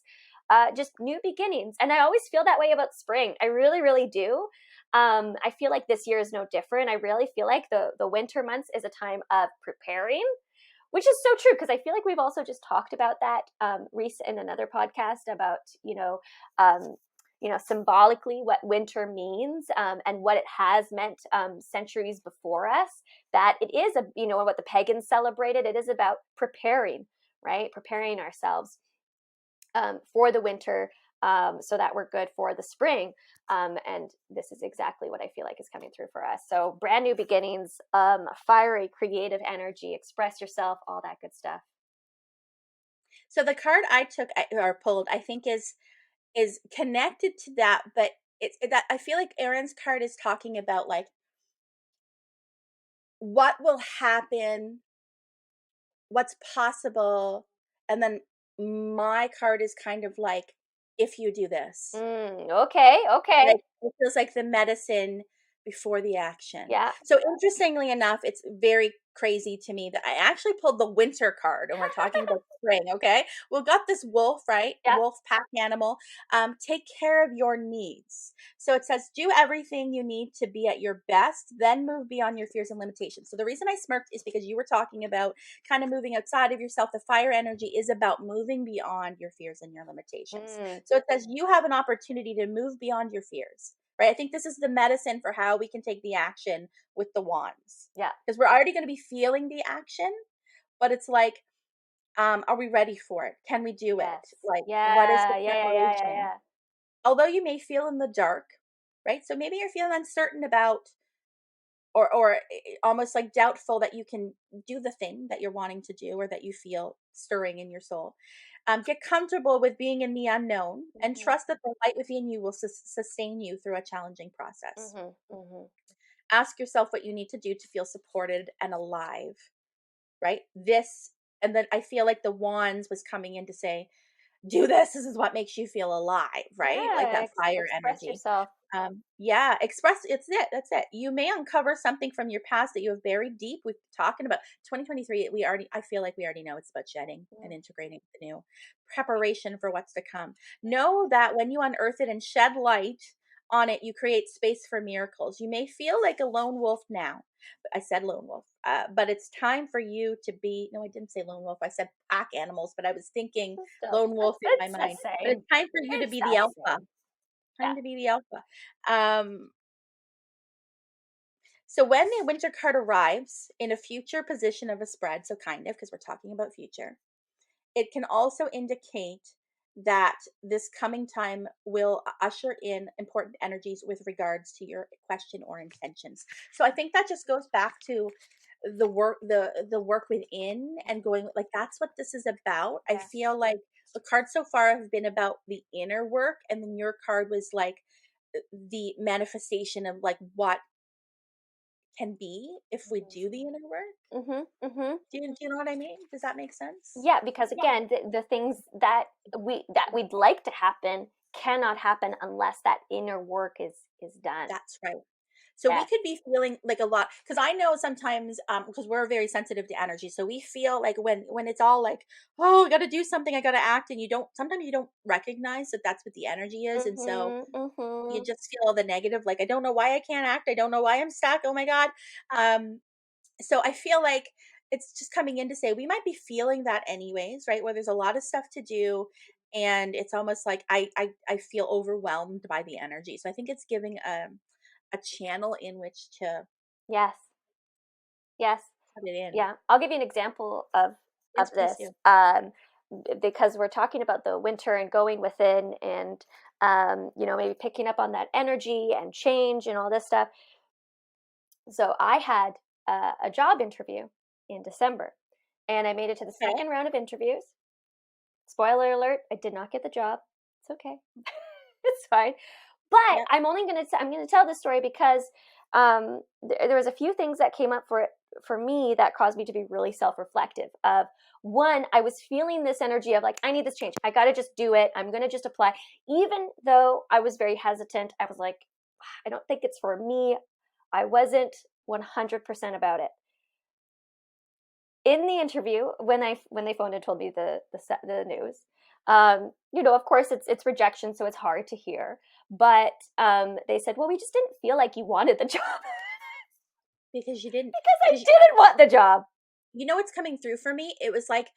Just new beginnings. And I always feel that way about spring. I really, really do. I feel like this year is no different. I really feel like the winter months is a time of preparing, which is so true, because I feel like we've also just talked about that in another podcast about symbolically what winter means, and what it has meant centuries before us. That it is what the pagans celebrated. It is about preparing, right? Preparing ourselves for the winter, so that we're good for the spring. And this is exactly what I feel like is coming through for us. So brand new beginnings, fiery, creative energy, express yourself, all that good stuff. So the card I took or pulled, I think is connected to that, but it's that I feel like Erin's card is talking about like what will happen, what's possible, and then my card is kind of like if you do this. Okay. Like it feels like the medicine before the action. Yeah. So interestingly enough, it's very crazy to me that I actually pulled the winter card and we're talking about spring, okay? We've got this wolf, right? Yeah. Wolf pack animal. Take care of your needs. So it says, do everything you need to be at your best, then move beyond your fears and limitations. So the reason I smirked is because you were talking about kind of moving outside of yourself. The fire energy is about moving beyond your fears and your limitations. So it says you have an opportunity to move beyond your fears. Right? I think this is the medicine for how we can take the action with the wands. Yeah. Because we're already going to be feeling the action, but it's like, are we ready for it? Can we do it? Like, what is the preparation? Yeah. Although you may feel in the dark, right? So maybe you're feeling uncertain about, or almost like doubtful that you can do the thing that you're wanting to do or that you feel stirring in your soul. Get comfortable with being in the unknown and trust that the light within you will sustain you through a challenging process. Ask yourself what you need to do to feel supported and alive, right? And then I feel like the wands was coming in to say, do this. This is what makes you feel alive, right? Yeah, like that fire express energy. yourself. Yeah, express. That's it. You may uncover something from your past that you have buried deep. We're talking about 2023. I feel like we already know it's about shedding and integrating the new, preparation for what's to come. Know that when you unearth it and shed light on it, you create space for miracles. You may feel like a lone wolf now. I said lone wolf, but it's time for you to be. No, I didn't say lone wolf. I said pack animals, but I was thinking lone wolf in my mind. But it's time for you to be the alpha. Time to be the alpha. So when the winter card arrives in a future position of a spread, so kind of, because we're talking about future, it can also indicate that this coming time will usher in important energies with regards to your question or intentions. So I think that just goes back to the work within and going like that's what this is about. I feel like the cards so far have been about the inner work, and then your card was like the manifestation of like what can be if we do the inner work. Do you know what I mean? Does that make sense? Yeah, because again, the things that we'd like to happen cannot happen unless that inner work is done. That's right. So we could be feeling like a lot, because I know sometimes because we're very sensitive to energy, so we feel like when it's all like, oh, I got to do something, I got to act, and sometimes you don't recognize that that's what the energy is, and so you just feel the negative, like I don't know why I can't act, I don't know why I'm stuck, oh my god. So I feel like it's just coming in to say we might be feeling that anyways, right? Where there's a lot of stuff to do, and it's almost like I feel overwhelmed by the energy. So I think it's giving a channel in which to Yes. Yes. put it in. Yeah. I'll give you an example of Yes, please this. do. Because we're talking about the winter and going within and maybe picking up on that energy and change and all this stuff. So I had a job interview in December, and I made it to the Okay. second round of interviews. Spoiler alert, I did not get the job. It's okay. It's fine. But Yep. I'm going to tell this story because there was a few things that came up for me that caused me to be really self-reflective. Of one, I was feeling this energy of like, I need this change. I got to just do it. I'm going to just apply. Even though I was very hesitant, I was like, I don't think it's for me. I wasn't 100% about it. In the interview, when they phoned and told me the news, of course it's rejection, so it's hard to hear. But they said, well, we just didn't feel like you wanted the job. Because you didn't. Because I didn't want the job. You know what's coming through for me? It was like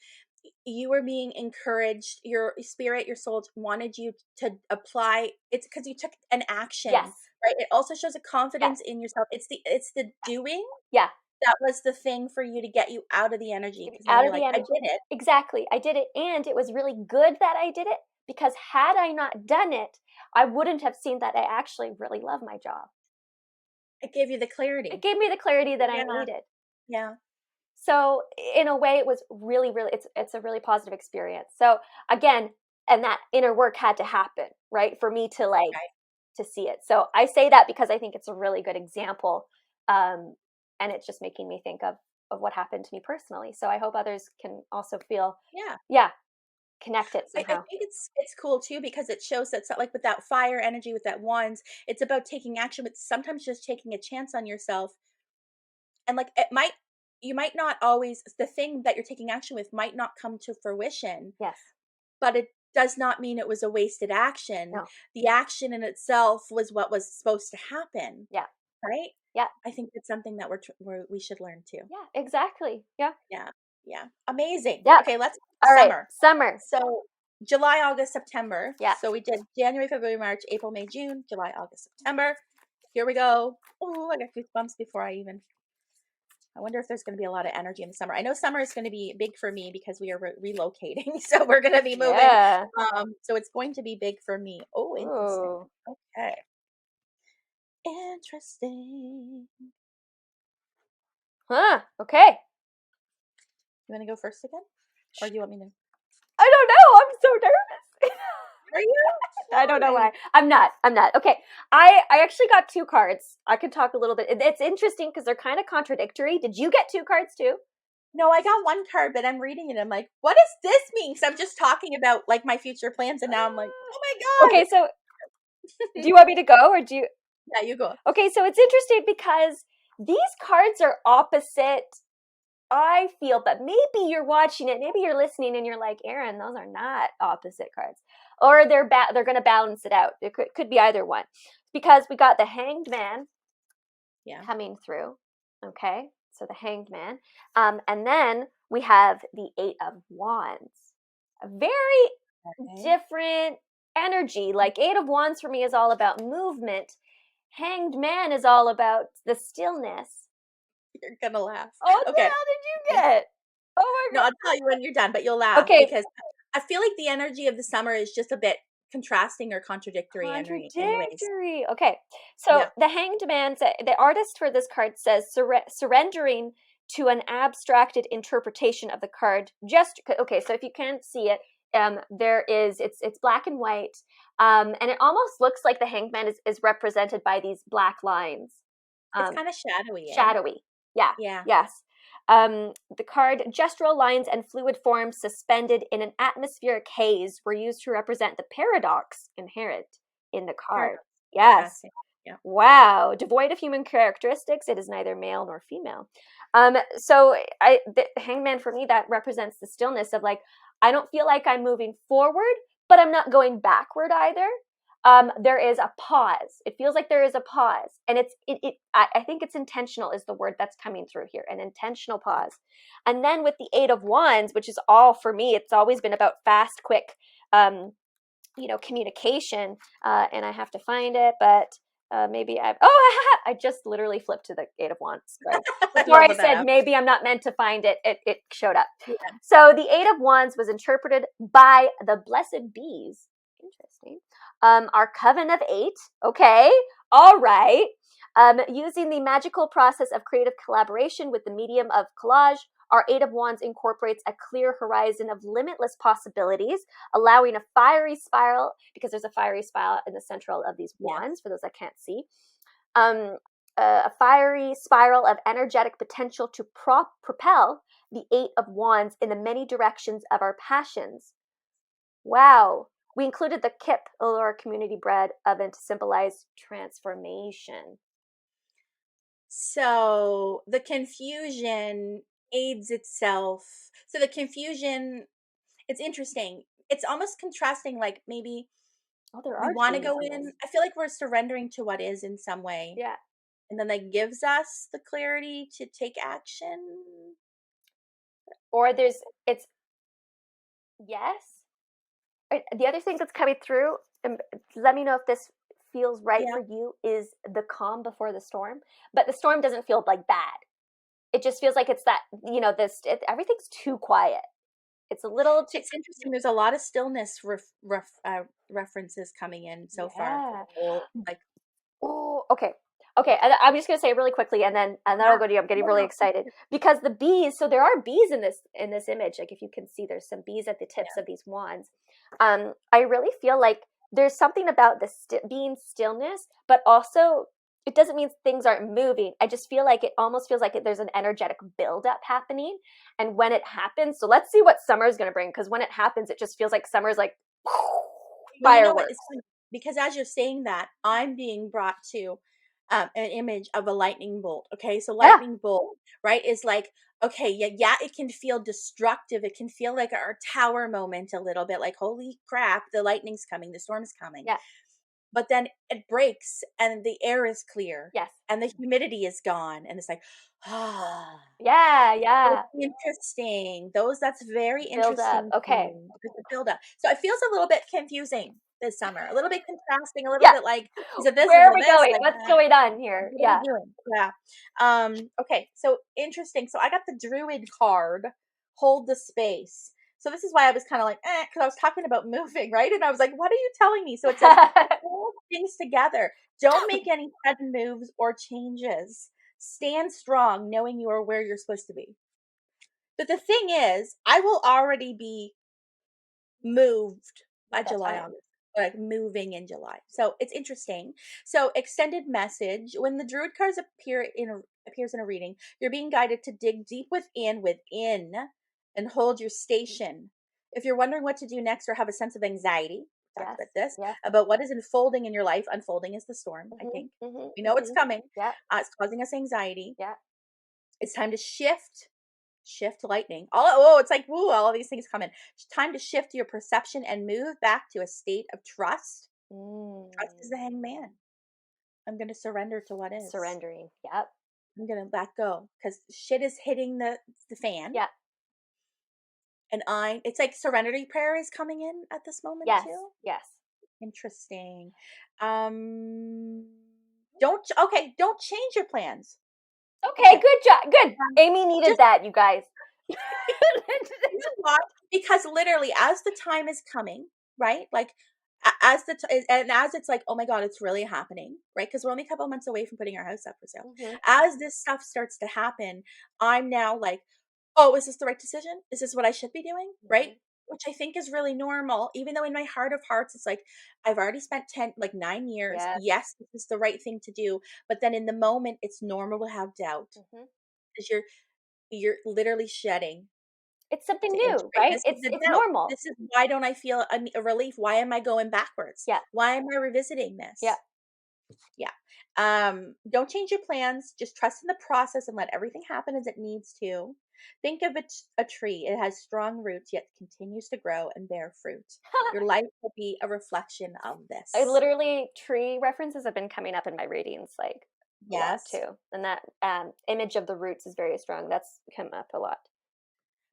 you were being encouraged. Your spirit, your soul wanted you to apply. It's because you took an action. Yes. Right. It also shows a confidence in yourself. It's the doing. Yeah. That was the thing for you to get you out of the energy. Because Out you're of the like, energy. I did it. Exactly. I did it. And it was really good that I did it, because had I not done it, I wouldn't have seen that I actually really love my job. It gave you the clarity. It gave me the clarity that I needed. Yeah. So in a way, it was really, really, it's a really positive experience. So again, and that inner work had to happen, right? For me to to see it. So I say that because I think it's a really good example. And it's just making me think of what happened to me personally. So I hope others can also feel, connect it somehow. I think it's cool too, because it shows that, like with that fire energy, with that wands, it's about taking action, but sometimes just taking a chance on yourself. And like you might not always, the thing that you're taking action with might not come to fruition. Yes. But it does not mean it was a wasted action. No. The action in itself was what was supposed to happen. Yeah. Right? Yeah. I think it's something that we should learn too. Yeah, exactly. Yeah. Yeah. Yeah. Amazing. Yeah. Okay, let's All summer. right. Summer. So July, August, September. Yeah. So we did January, February, March, April, May, June, July, August, September. Here we go. Oh, I got goosebumps before I wonder if there's going to be a lot of energy in the summer. I know summer is going to be big for me because we are relocating. So we're going to be moving. Yeah. So it's going to be big for me. Oh, interesting. Okay. Interesting. Huh. Okay. You want to go first again? Or do you want me to? I don't know. I'm so nervous. Are you? I don't know why. I'm not. Okay. I actually got 2 cards. I could talk a little bit. It's interesting because they're kind of contradictory. Did you get 2 cards too? No, I got 1 card, but I'm reading it. I'm like, what does this mean? Because I'm just talking about like my future plans, and now I'm like, oh my God. Okay, so do you want me to go or do you? Yeah, you go. Okay, so it's interesting because these cards are opposite, I feel, but maybe you're watching it, maybe you're listening and you're like, Erin, those are not opposite cards. Or they're going to balance it out. It could be either one. Because we got the Hanged Man coming through. Okay, so the Hanged Man. And then we have the 8 of Wands. A very different energy. Like 8 of Wands for me is all about movement. Hanged Man is all about the stillness. You're gonna laugh. Oh, okay. What did you get? Oh my God. No, I'll tell you when you're done, but you'll laugh. Okay. Because I feel like the energy of the summer is just a bit contrasting or contradictory. Contradictory. Okay. So the Hanged Man, the artist for this card says surrendering to an abstracted interpretation of the card. Okay, so if you can't see it, it's black and white, and it almost looks like the Hanged Man is represented by these black lines. It's kind of shadowy. Shadowy. Yeah. Yeah. Yes. The card, gestural lines and fluid forms suspended in an atmospheric haze were used to represent the paradox inherent in the card. Yes. Yeah. Wow. Devoid of human characteristics, it is neither male nor female. So the Hangman for me, that represents the stillness of like, I don't feel like I'm moving forward, but I'm not going backward either. There is a pause. It feels like there is a pause, and I think it's intentional is the word that's coming through here, an intentional pause. And then with the 8 of Wands, which is all for me, it's always been about fast, quick communication, and I have to find it, but maybe I just literally flipped to the Eight of Wands. Right? Before I said maybe I'm not meant to find it, it showed up. Yeah. So the Eight of Wands was interpreted by the Blessed Bees. Interesting. Our Coven of Eight. Okay. All right. Using the magical process of creative collaboration with the medium of collage, our Eight of Wands incorporates a clear horizon of limitless possibilities, allowing a fiery spiral, because there's a fiery spiral in the central of these wands, for those that can't see, a fiery spiral of energetic potential to propel the Eight of Wands in the many directions of our passions. Wow. We included the Kip, our community bread oven, to symbolize transformation. So the confusion aids itself. So the confusion, it's interesting. It's almost contrasting, like maybe we want to go in. I feel like we're surrendering to what is in some way. Yeah. And then that gives us the clarity to take action. Or yes. The other thing that's coming through, and let me know if this feels right for you, is the calm before the storm. But the storm doesn't feel like bad. It just feels like it's that, everything's too quiet. It's a little too... It's interesting. There's a lot of stillness references coming in so far. Like, oh, okay. I'm just gonna say it really quickly, and then I'll go to you. I'm getting really excited because the bees. So there are bees in this image. Like if you can see, there's some bees at the tips of these wands. I really feel like there's something about the being stillness, but also it doesn't mean things aren't moving. I just feel like it almost feels like there's an energetic buildup happening, and when it happens, so let's see what summer is gonna bring. Because when it happens, it just feels like summer's like fireworks. Because as you're saying that, I'm being brought to an image of a lightning bolt. Okay, so lightning bolt, right, is like, okay, it can feel destructive. It can feel like our tower moment a little bit, like, holy crap, the lightning's coming, the storm's coming. Yeah. But then it breaks and the air is clear. Yes. And the humidity is gone. And it's like, Yeah. Interesting. That's very Build interesting. up. Okay. Build up. So it feels a little bit confusing this summer, a little bit contrasting, a little bit like, is it this? Where are we going? Like, what's going on here? Yeah. Okay. So interesting. So I got the Druid card, hold the space. So this is why I was kind of like, because I was talking about moving, right? And I was like, what are you telling me? So it says, hold things together. Don't make any sudden moves or changes. Stand strong, knowing you are where you're supposed to be. But the thing is, I will already be moved by July, August. Like moving in July. So it's interesting. So extended message. When the Druid cards appears in a reading, you're being guided to dig deep within and hold your station. If you're wondering what to do next or have a sense of anxiety, talked about this, about what is unfolding in your life. Unfolding is the storm, I think. We know it's coming. Yeah. It's causing us anxiety. Yeah. It's time to shift lightning. It's like, woo, all of these things come in. It's time to shift your perception and move back to a state of trust. Trust is the hangman. I'm going to surrender to what is. Surrendering. Yep. I'm going to let go because shit is hitting the fan. Yeah. And it's like serenity prayer is coming in at this moment too. Yes. Interesting. Don't change your plans. Okay, good job. Good. Amy needed that, you guys. Because literally, as the time is coming, right? Like, as it's like, oh my God, it's really happening, right? Because we're only a couple months away from putting our house up for sale. As this stuff starts to happen, I'm now like, oh, is this the right decision? Is this what I should be doing? Right? Which I think is really normal, even though in my heart of hearts, it's like, I've already spent 9 years. Yes, this is the right thing to do. But then in the moment, it's normal to have doubt because you're literally shedding. It's something new, right? It's normal. This is why don't I feel a relief? Why am I going backwards? Yeah. Why am I revisiting this? Yeah. Don't change your plans. Just trust in the process and let everything happen as it needs to. Think of a tree. It has strong roots, yet continues to grow and bear fruit. Your life will be a reflection of this. Tree references have been coming up in my readings, like a lot too. And that image of the roots is very strong. That's come up a lot.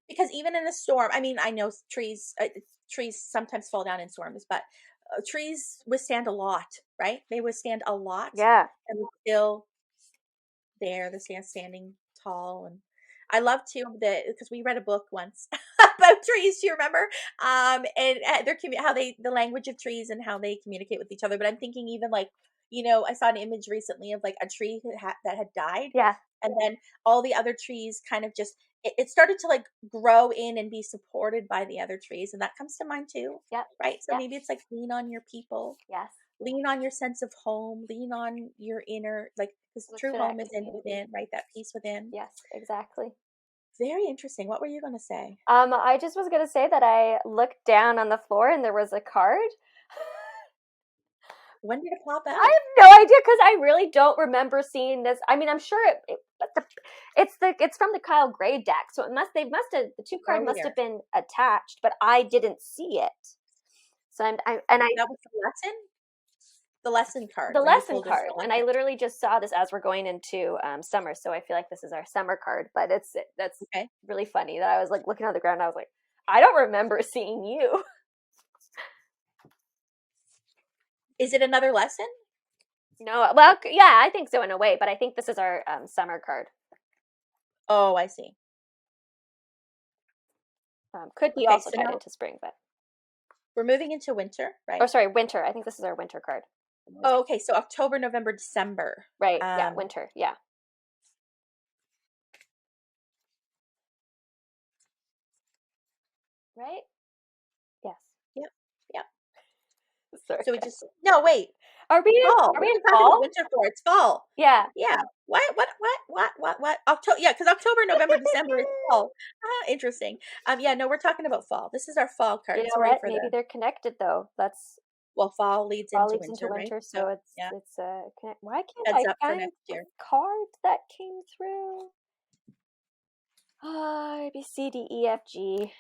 because even in a storm, I mean, I know trees sometimes fall down in storms, but trees withstand a lot, right? They withstand a lot, Yeah. and they're still there. They're standing tall, and I love too that because we read a book once about trees. Do you remember? And how the language of trees and how they communicate with each other. But I'm thinking even like, I saw an image recently of like a tree that had died, Yeah. and then all the other trees kind of just it started to like grow in and be supported by the other trees, and that comes to mind too, Yep. right? So Yep. maybe it's like lean on your people, Yes. lean on your sense of home, lean on your inner, like, because Look true for that home is in community. within, right? That peace within. Yes, exactly. Very interesting. What were you going to say? I just was gonna say that I looked down on the floor and there was a card. When did it pop I out? have no idea because I really don't remember seeing this. I mean, I'm sure it's from the Kyle Gray deck, so they must have the two card must Earlier. have been attached, but I didn't see it. So That was the lesson card the when you lesson pulled it card, for and I lesson. literally just saw this as we're going into summer, so I feel like this is our summer card. But that's Okay. really funny that I was like looking on the ground, and I was like, I don't remember seeing you. Is it another lesson? No, well, yeah, I think so in a way, but I think this is our summer card. Oh, I see. Could be Okay, also so tied now into spring, but we're moving into winter, or right? sorry, winter. I think this is our winter card. Oh, okay. So October, November, December. Right. Yeah, winter. Yeah. Right? Yes. Yep. Yep. Sorry. So no, wait. Are we Fall. are What we are in we talking about fall? winter for? It's fall. Yeah. Yeah. What? October. Yeah, because October, November, December is fall. Interesting. Yeah, no, we're talking about fall. This is our fall You card. know Sorry what? for Maybe the they're connected though. That's fall leads fall into leads into winter, right? winter, So so yeah, why can't heads I up for find next the year. card that came through? A, B, C, D, E, F, G.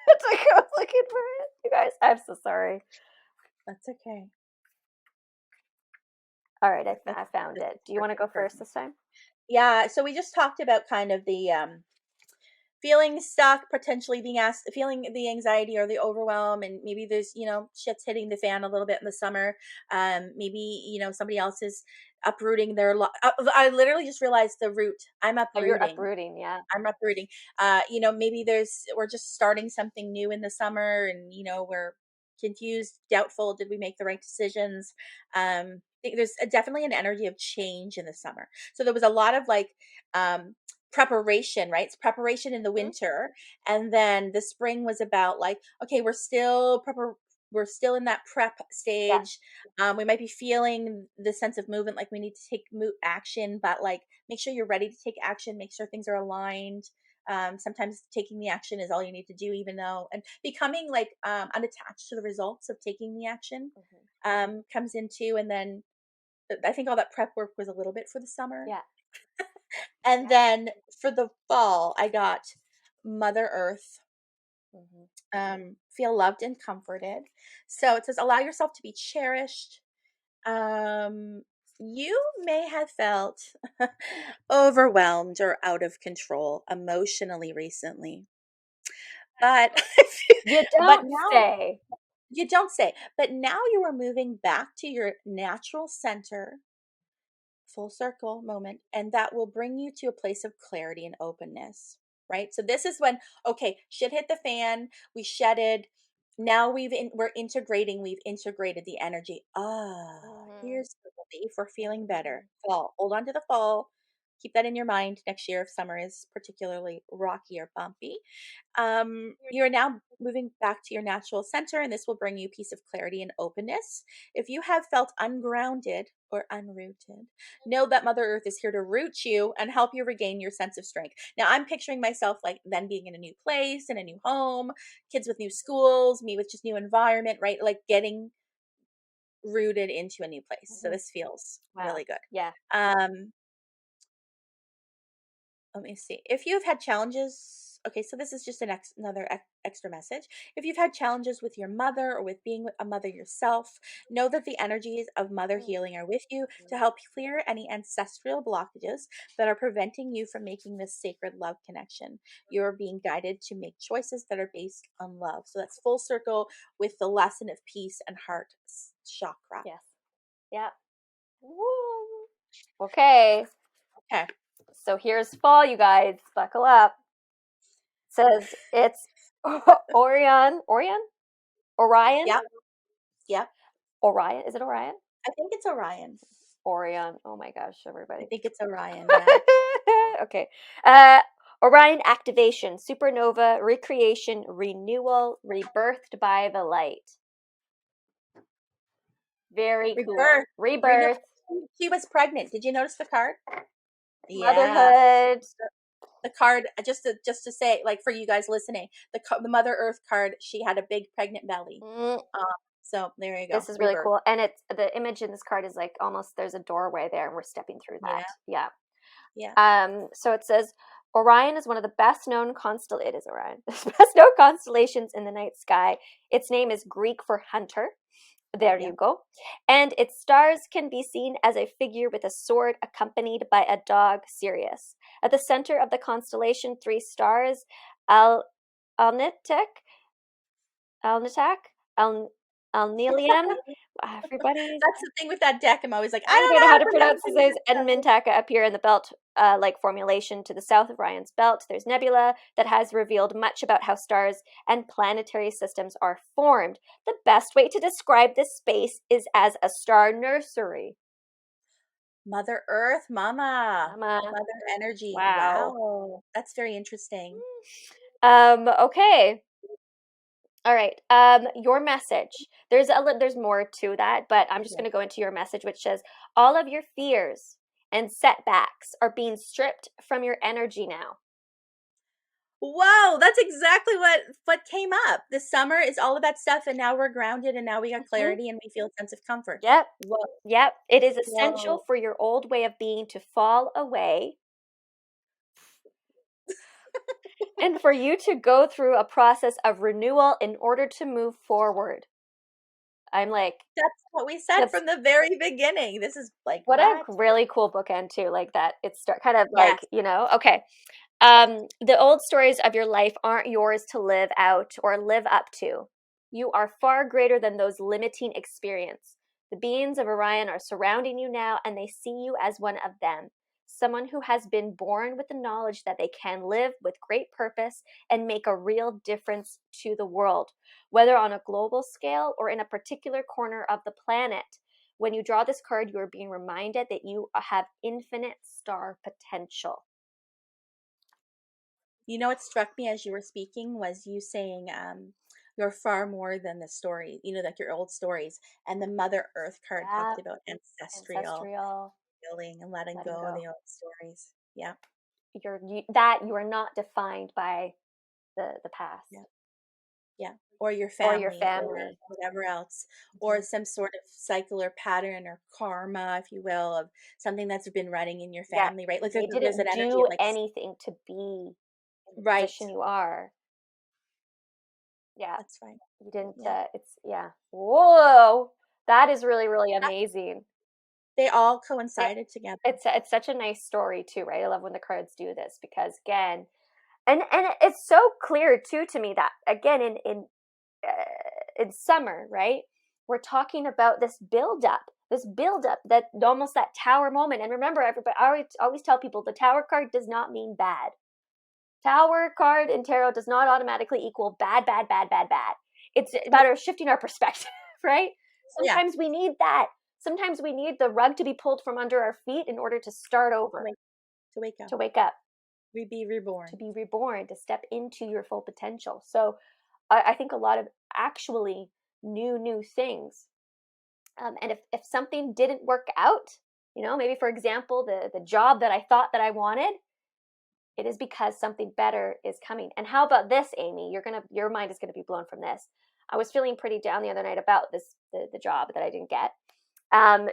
It's like I was looking for it. You guys, I'm so sorry. That's okay. All right, That's I found it. Do you want to go perfect. first this time? Yeah, so we just talked about kind of the feeling stuck, potentially being asked, feeling the anxiety or the overwhelm, and maybe there's shit's hitting the fan a little bit in the summer. Maybe somebody else is uprooting I literally just realized the root. I'm Oh, you're uprooting. uprooting, yeah. I'm uprooting. Maybe we're just starting something new in the summer, and we're confused, doubtful. Did we make the right decisions? I think there's definitely an energy of change in the summer. So there was a lot of like preparation, right? It's preparation in the Mm-hmm. winter, and then the spring was about like, okay, we're still in that prep Yeah. stage. We might be feeling the sense of movement, like we need to take action, but like make sure you're ready to take action. Make sure things are aligned. Sometimes taking the action is all you need to do, even though, and becoming like unattached to the results of taking the action comes into, and then I think all that prep work was a little bit for the summer. Yeah. And then for the fall, I got Mother Earth. Feel loved and comforted. So it says, allow yourself to be cherished. You may have felt overwhelmed or out of control emotionally recently, but You but don't now say. you don't say. But now you are moving back to your natural center, full circle moment, and that will bring you to a place of clarity and openness, right? So this is when, okay, shit hit the fan, we shedded, now we're integrating, we've integrated the energy. Here's the relief, we're feeling better. Fall, hold on to the fall, keep that in your mind next year if summer is particularly rocky or bumpy. You're now moving back to your natural center, and this will bring you peace of clarity and openness. If you have felt ungrounded or unrooted, know that Mother Earth is here to root you and help you regain your sense of strength. Now, I'm picturing myself like then being in a new place, in a new home, kids with new schools, me with just new environment, right? Like getting rooted into a new place. So this feels really good. Yeah. Let me see. If you've had challenges okay, so this is just another extra message. If you've had challenges with your mother or with being a mother yourself, know that the energies of mother healing are with you to help clear any ancestral blockages that are preventing you from making this sacred love connection. You're being guided to make choices that are based on love. So that's full circle with the lesson of peace and heart chakra. Yes. Yeah. Woo. Okay. Okay. So here's fall, you guys. Buckle up. It says it's Orion. Yep. Yep. Orion. Is it Orion? I think it's Orion. Orion. Oh my gosh, I everybody. think it's Orion. Yeah. Okay. Orion activation, supernova, recreation, renewal, rebirthed by the light. Very cool. Rebirth. She was pregnant. Did you notice the card? Motherhood. The card, just to say, like, for you guys listening, the Mother Earth card, she had a big pregnant belly. So there you go. This is really cool. And it's the image in this card is like almost there's a doorway there and we're stepping through that. Yeah. So it says Orion is one of the best known constellations in the night sky. Its name is Greek for hunter. There you go. And its stars can be seen as a figure with a sword accompanied by a dog, Sirius. At the center of the constellation, 3 stars, Alnitak, Alnelium. Everybody. That's the thing with that deck. I'm always like, I don't know how to pronounce these. And Mintaka appear in the belt like formulation to the south of Orion's belt. There's nebula that has revealed much about how stars and planetary systems are formed. The best way to describe this space is as a star nursery. Mother Earth, Mother energy. Wow. That's very interesting. Okay. All right. Your message. There's more to that, but I'm just going to go into your message, which says all of your fears and setbacks are being stripped from your energy now. Whoa, that's exactly what came up. This summer is all of that stuff, and now we're grounded, and now we got clarity, and we feel a sense of comfort. Yep. Whoa. Yep. It is essential for your old way of being to fall away. And for you to go through a process of renewal in order to move forward. I'm like, that's what we said from the very beginning. This is like what a really cool bookend too, like that. It's kind of like, okay. The old stories of your life aren't yours to live out or live up to. You are far greater than those limiting experiences. The beings of Orion are surrounding you now, and they see you as one of them. Someone who has been born with the knowledge that they can live with great purpose and make a real difference to the world, whether on a global scale or in a particular corner of the planet. When you draw this card, you are being reminded that you have infinite star potential. You know what struck me as you were speaking was you saying you're far more than the story, like your old stories. And the Mother Earth card talked about ancestral healing and letting go of the old stories. Yeah. You are not defined by the past. Yeah. Or your family. Or whatever else. Or some sort of cycle or pattern or karma, if you will, of something that's been running in your family, right? Like you didn't do anything to be the position you are. Yeah. That's right. You didn't, Whoa. That is really, really amazing. They all coincided together. It's such a nice story too, right? I love when the cards do this because again, and it's so clear too to me that again in summer, right? We're talking about this build up, that almost that tower moment. And remember, everybody, I always tell people the tower card does not mean bad. Tower card in tarot does not automatically equal bad. It's a matter of shifting our perspective, right? Sometimes we need that. Sometimes we need the rug to be pulled from under our feet in order to start over. To wake up. To wake up. To be reborn. To step into your full potential. So I think a lot of actually new things. And if something didn't work out, maybe for example, the job that I thought that I wanted, it is because something better is coming. And how about this, Amy? Your mind is going to be blown from this. I was feeling pretty down the other night about the job that I didn't get.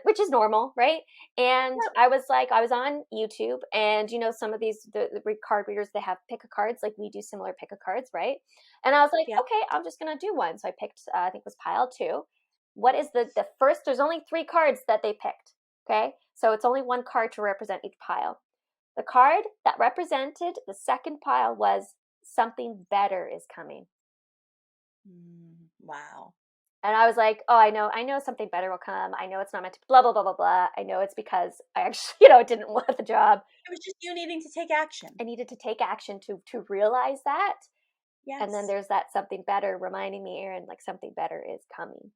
which is normal, right? And Yep. I was like, I was on YouTube, and some of these the card readers, they have pick a cards, like we do similar pick a cards, right? And I was like, Yep. okay, I'm just gonna do one. So I picked, I think it was pile two. What is the first? There's only three cards that they picked. Okay, so it's only one card to represent each pile. The card that represented the second pile was something better is coming. Wow. And I was like, oh, I know something better will come. I know it's not meant to blah, blah, blah, blah, blah. I know it's because I actually, didn't want the job. It was just you needing to take action. I needed to take action to realize that. Yes. And then there's that something better reminding me, Erin, like something better is coming.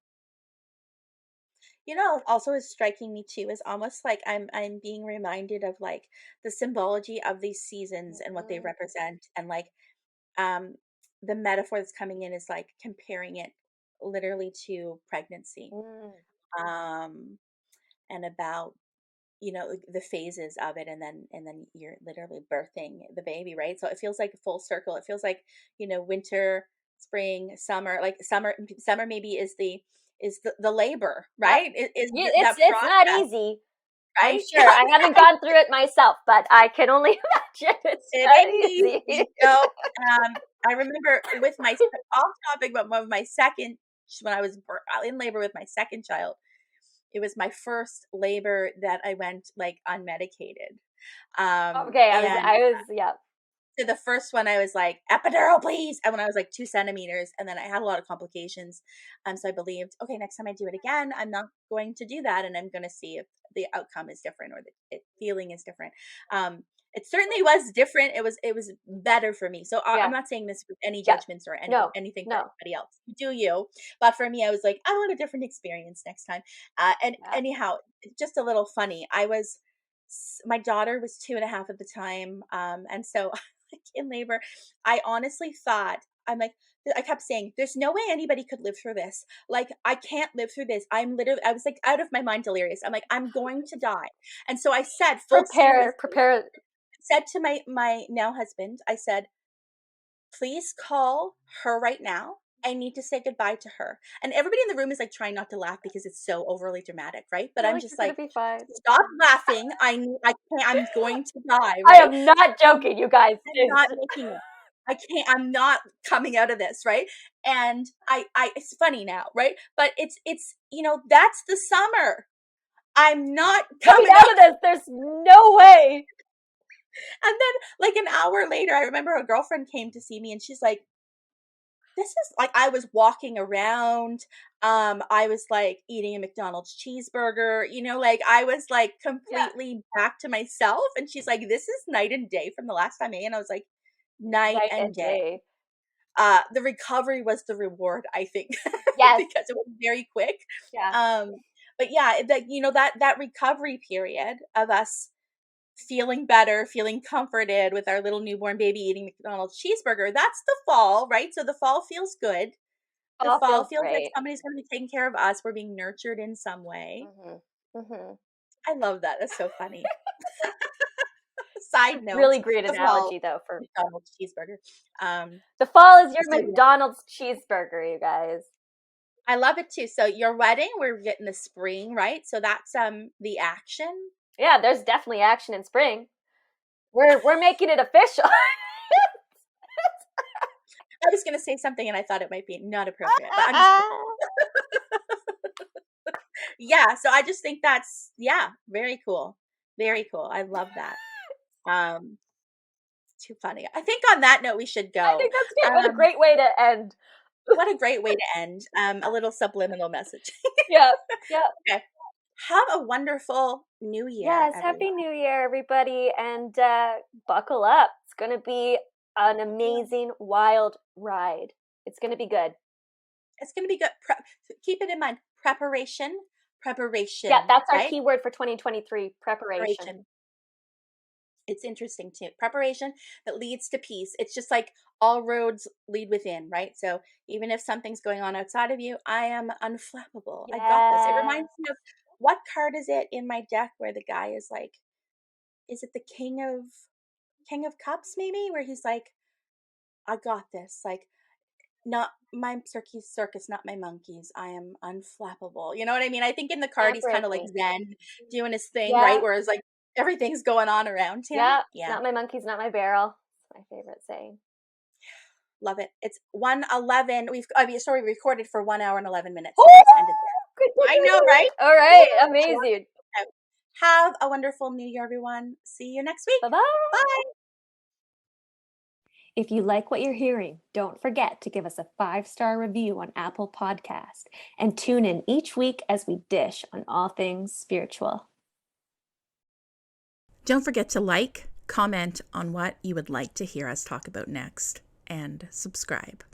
Also is striking me too is almost like I'm being reminded of like the symbology of these seasons and what they represent, and like um the metaphor that's coming in is like comparing it literally to pregnancy, Mm. um and about the phases of it, and then you're literally birthing the baby, right? So it feels like a full circle. It feels like winter, spring, summer. Like summer maybe is the labor, Yep. right? Is that It's not process, easy. I'm right? sure. I haven't gone through it myself, but I can only imagine it's It not ain't easy. easy. I remember with my off topic, but my second, when I was in labor with my second child, it was my first labor that I went like unmedicated. Okay, And yeah. so the first one I was like, epidural, please. And when I was like 2 centimeters, and then I had a lot of complications. So I believed, okay, next time I do it again, I'm not going to do that. And I'm going to see if the outcome is different, or the feeling is different. It certainly was different. It was better for me. So I'm Yeah. not saying this with any Yep. judgments or No. anything for No. anybody else. You do you. But for me, I was like, I want a different experience next time. And Yeah. anyhow, just a little funny. My daughter was 2.5 at the time. And so like in labor, I honestly thought, I kept saying, there's no way anybody could live through this. Like, I can't live through this. I was like out of my mind, delirious. I'm like, I'm going to die. And so I said, full seriously, Prepare. said to my now husband, I said, please call her right now. I need to say goodbye to her. And everybody in the room is like trying not to laugh because it's so overly dramatic, right? But You're I'm like, just you're gonna like, be fine. stop laughing. I can't, I'm going to die, I right? am not joking, you guys. I'm not making it. I can't, I'm not coming out of this, right? And it's funny now, right? But that's the summer. I'm not Coming coming out out. of this, there's no way. And then like an hour later, I remember a girlfriend came to see me, and she's like, this is like, I was walking around. I was like eating a McDonald's cheeseburger, like I was like completely back to myself. And she's like, this is night and day from the last time I ate. And I was like, night Night and and day. day. The recovery was the reward, I think, Yes. because it was very quick. Yeah. But yeah, that recovery period of us feeling better, feeling comforted with our little newborn baby eating McDonald's cheeseburger, that's the fall, right? So the fall feels good. The All fall feels feels like great. somebody's going to be taking care of us. We're being nurtured in some way. Mm-hmm. I love that. That's so funny. Side note, Really great the fall analogy though for McDonald's cheeseburger. the fall is your So yeah, McDonald's cheeseburger, you guys. I love it too. So your wedding, we're getting the spring, right? So that's the action. Yeah, there's definitely action in spring. We're making it official. I was gonna say something and I thought it might be not appropriate, but I'm just yeah. So I just think that's very cool, very cool. I love that. Um, too funny. I think on that note we should I go. think that's great. What a Um, great way to end. what a great way to end. A little subliminal message. Yeah. Yeah. Okay. Have a wonderful new year, Yes, Happy everyone. New Year, everybody, and buckle up. It's going to be an amazing, wild ride. It's going to be good. It's going to be good. Keep it in mind. Preparation, Yeah, that's our right? keyword for 2023, preparation. Preparation. It's interesting too. Preparation that leads to peace. It's just like all roads lead within, right? So even if something's going on outside of you, I am unflappable. I got this. It Yeah. reminds me of, what card is it in my deck where the guy is like, is it the King of Cups maybe, where he's like, I got this. Like, not my circus, not my monkeys. I am unflappable. You know what I mean? I think in the card Can't he's kind break of like me. Zen, doing his thing, right? Yeah. Whereas like everything's going on around him. Yeah. Yeah, Not my monkeys, not my barrel. It's my favorite saying. love it. It's 1:11. We recorded for 1 hour and 11 minutes. Oh, So let's end it there. I know, right? all right. Amazing. Have a wonderful New Year, everyone. See you next week. Bye-bye. Bye. If you like what you're hearing, don't forget to give us a 5-star review on Apple Podcast and tune in each week as we dish on all things spiritual. Don't forget to like, comment on what you would like to hear us talk about next, and subscribe.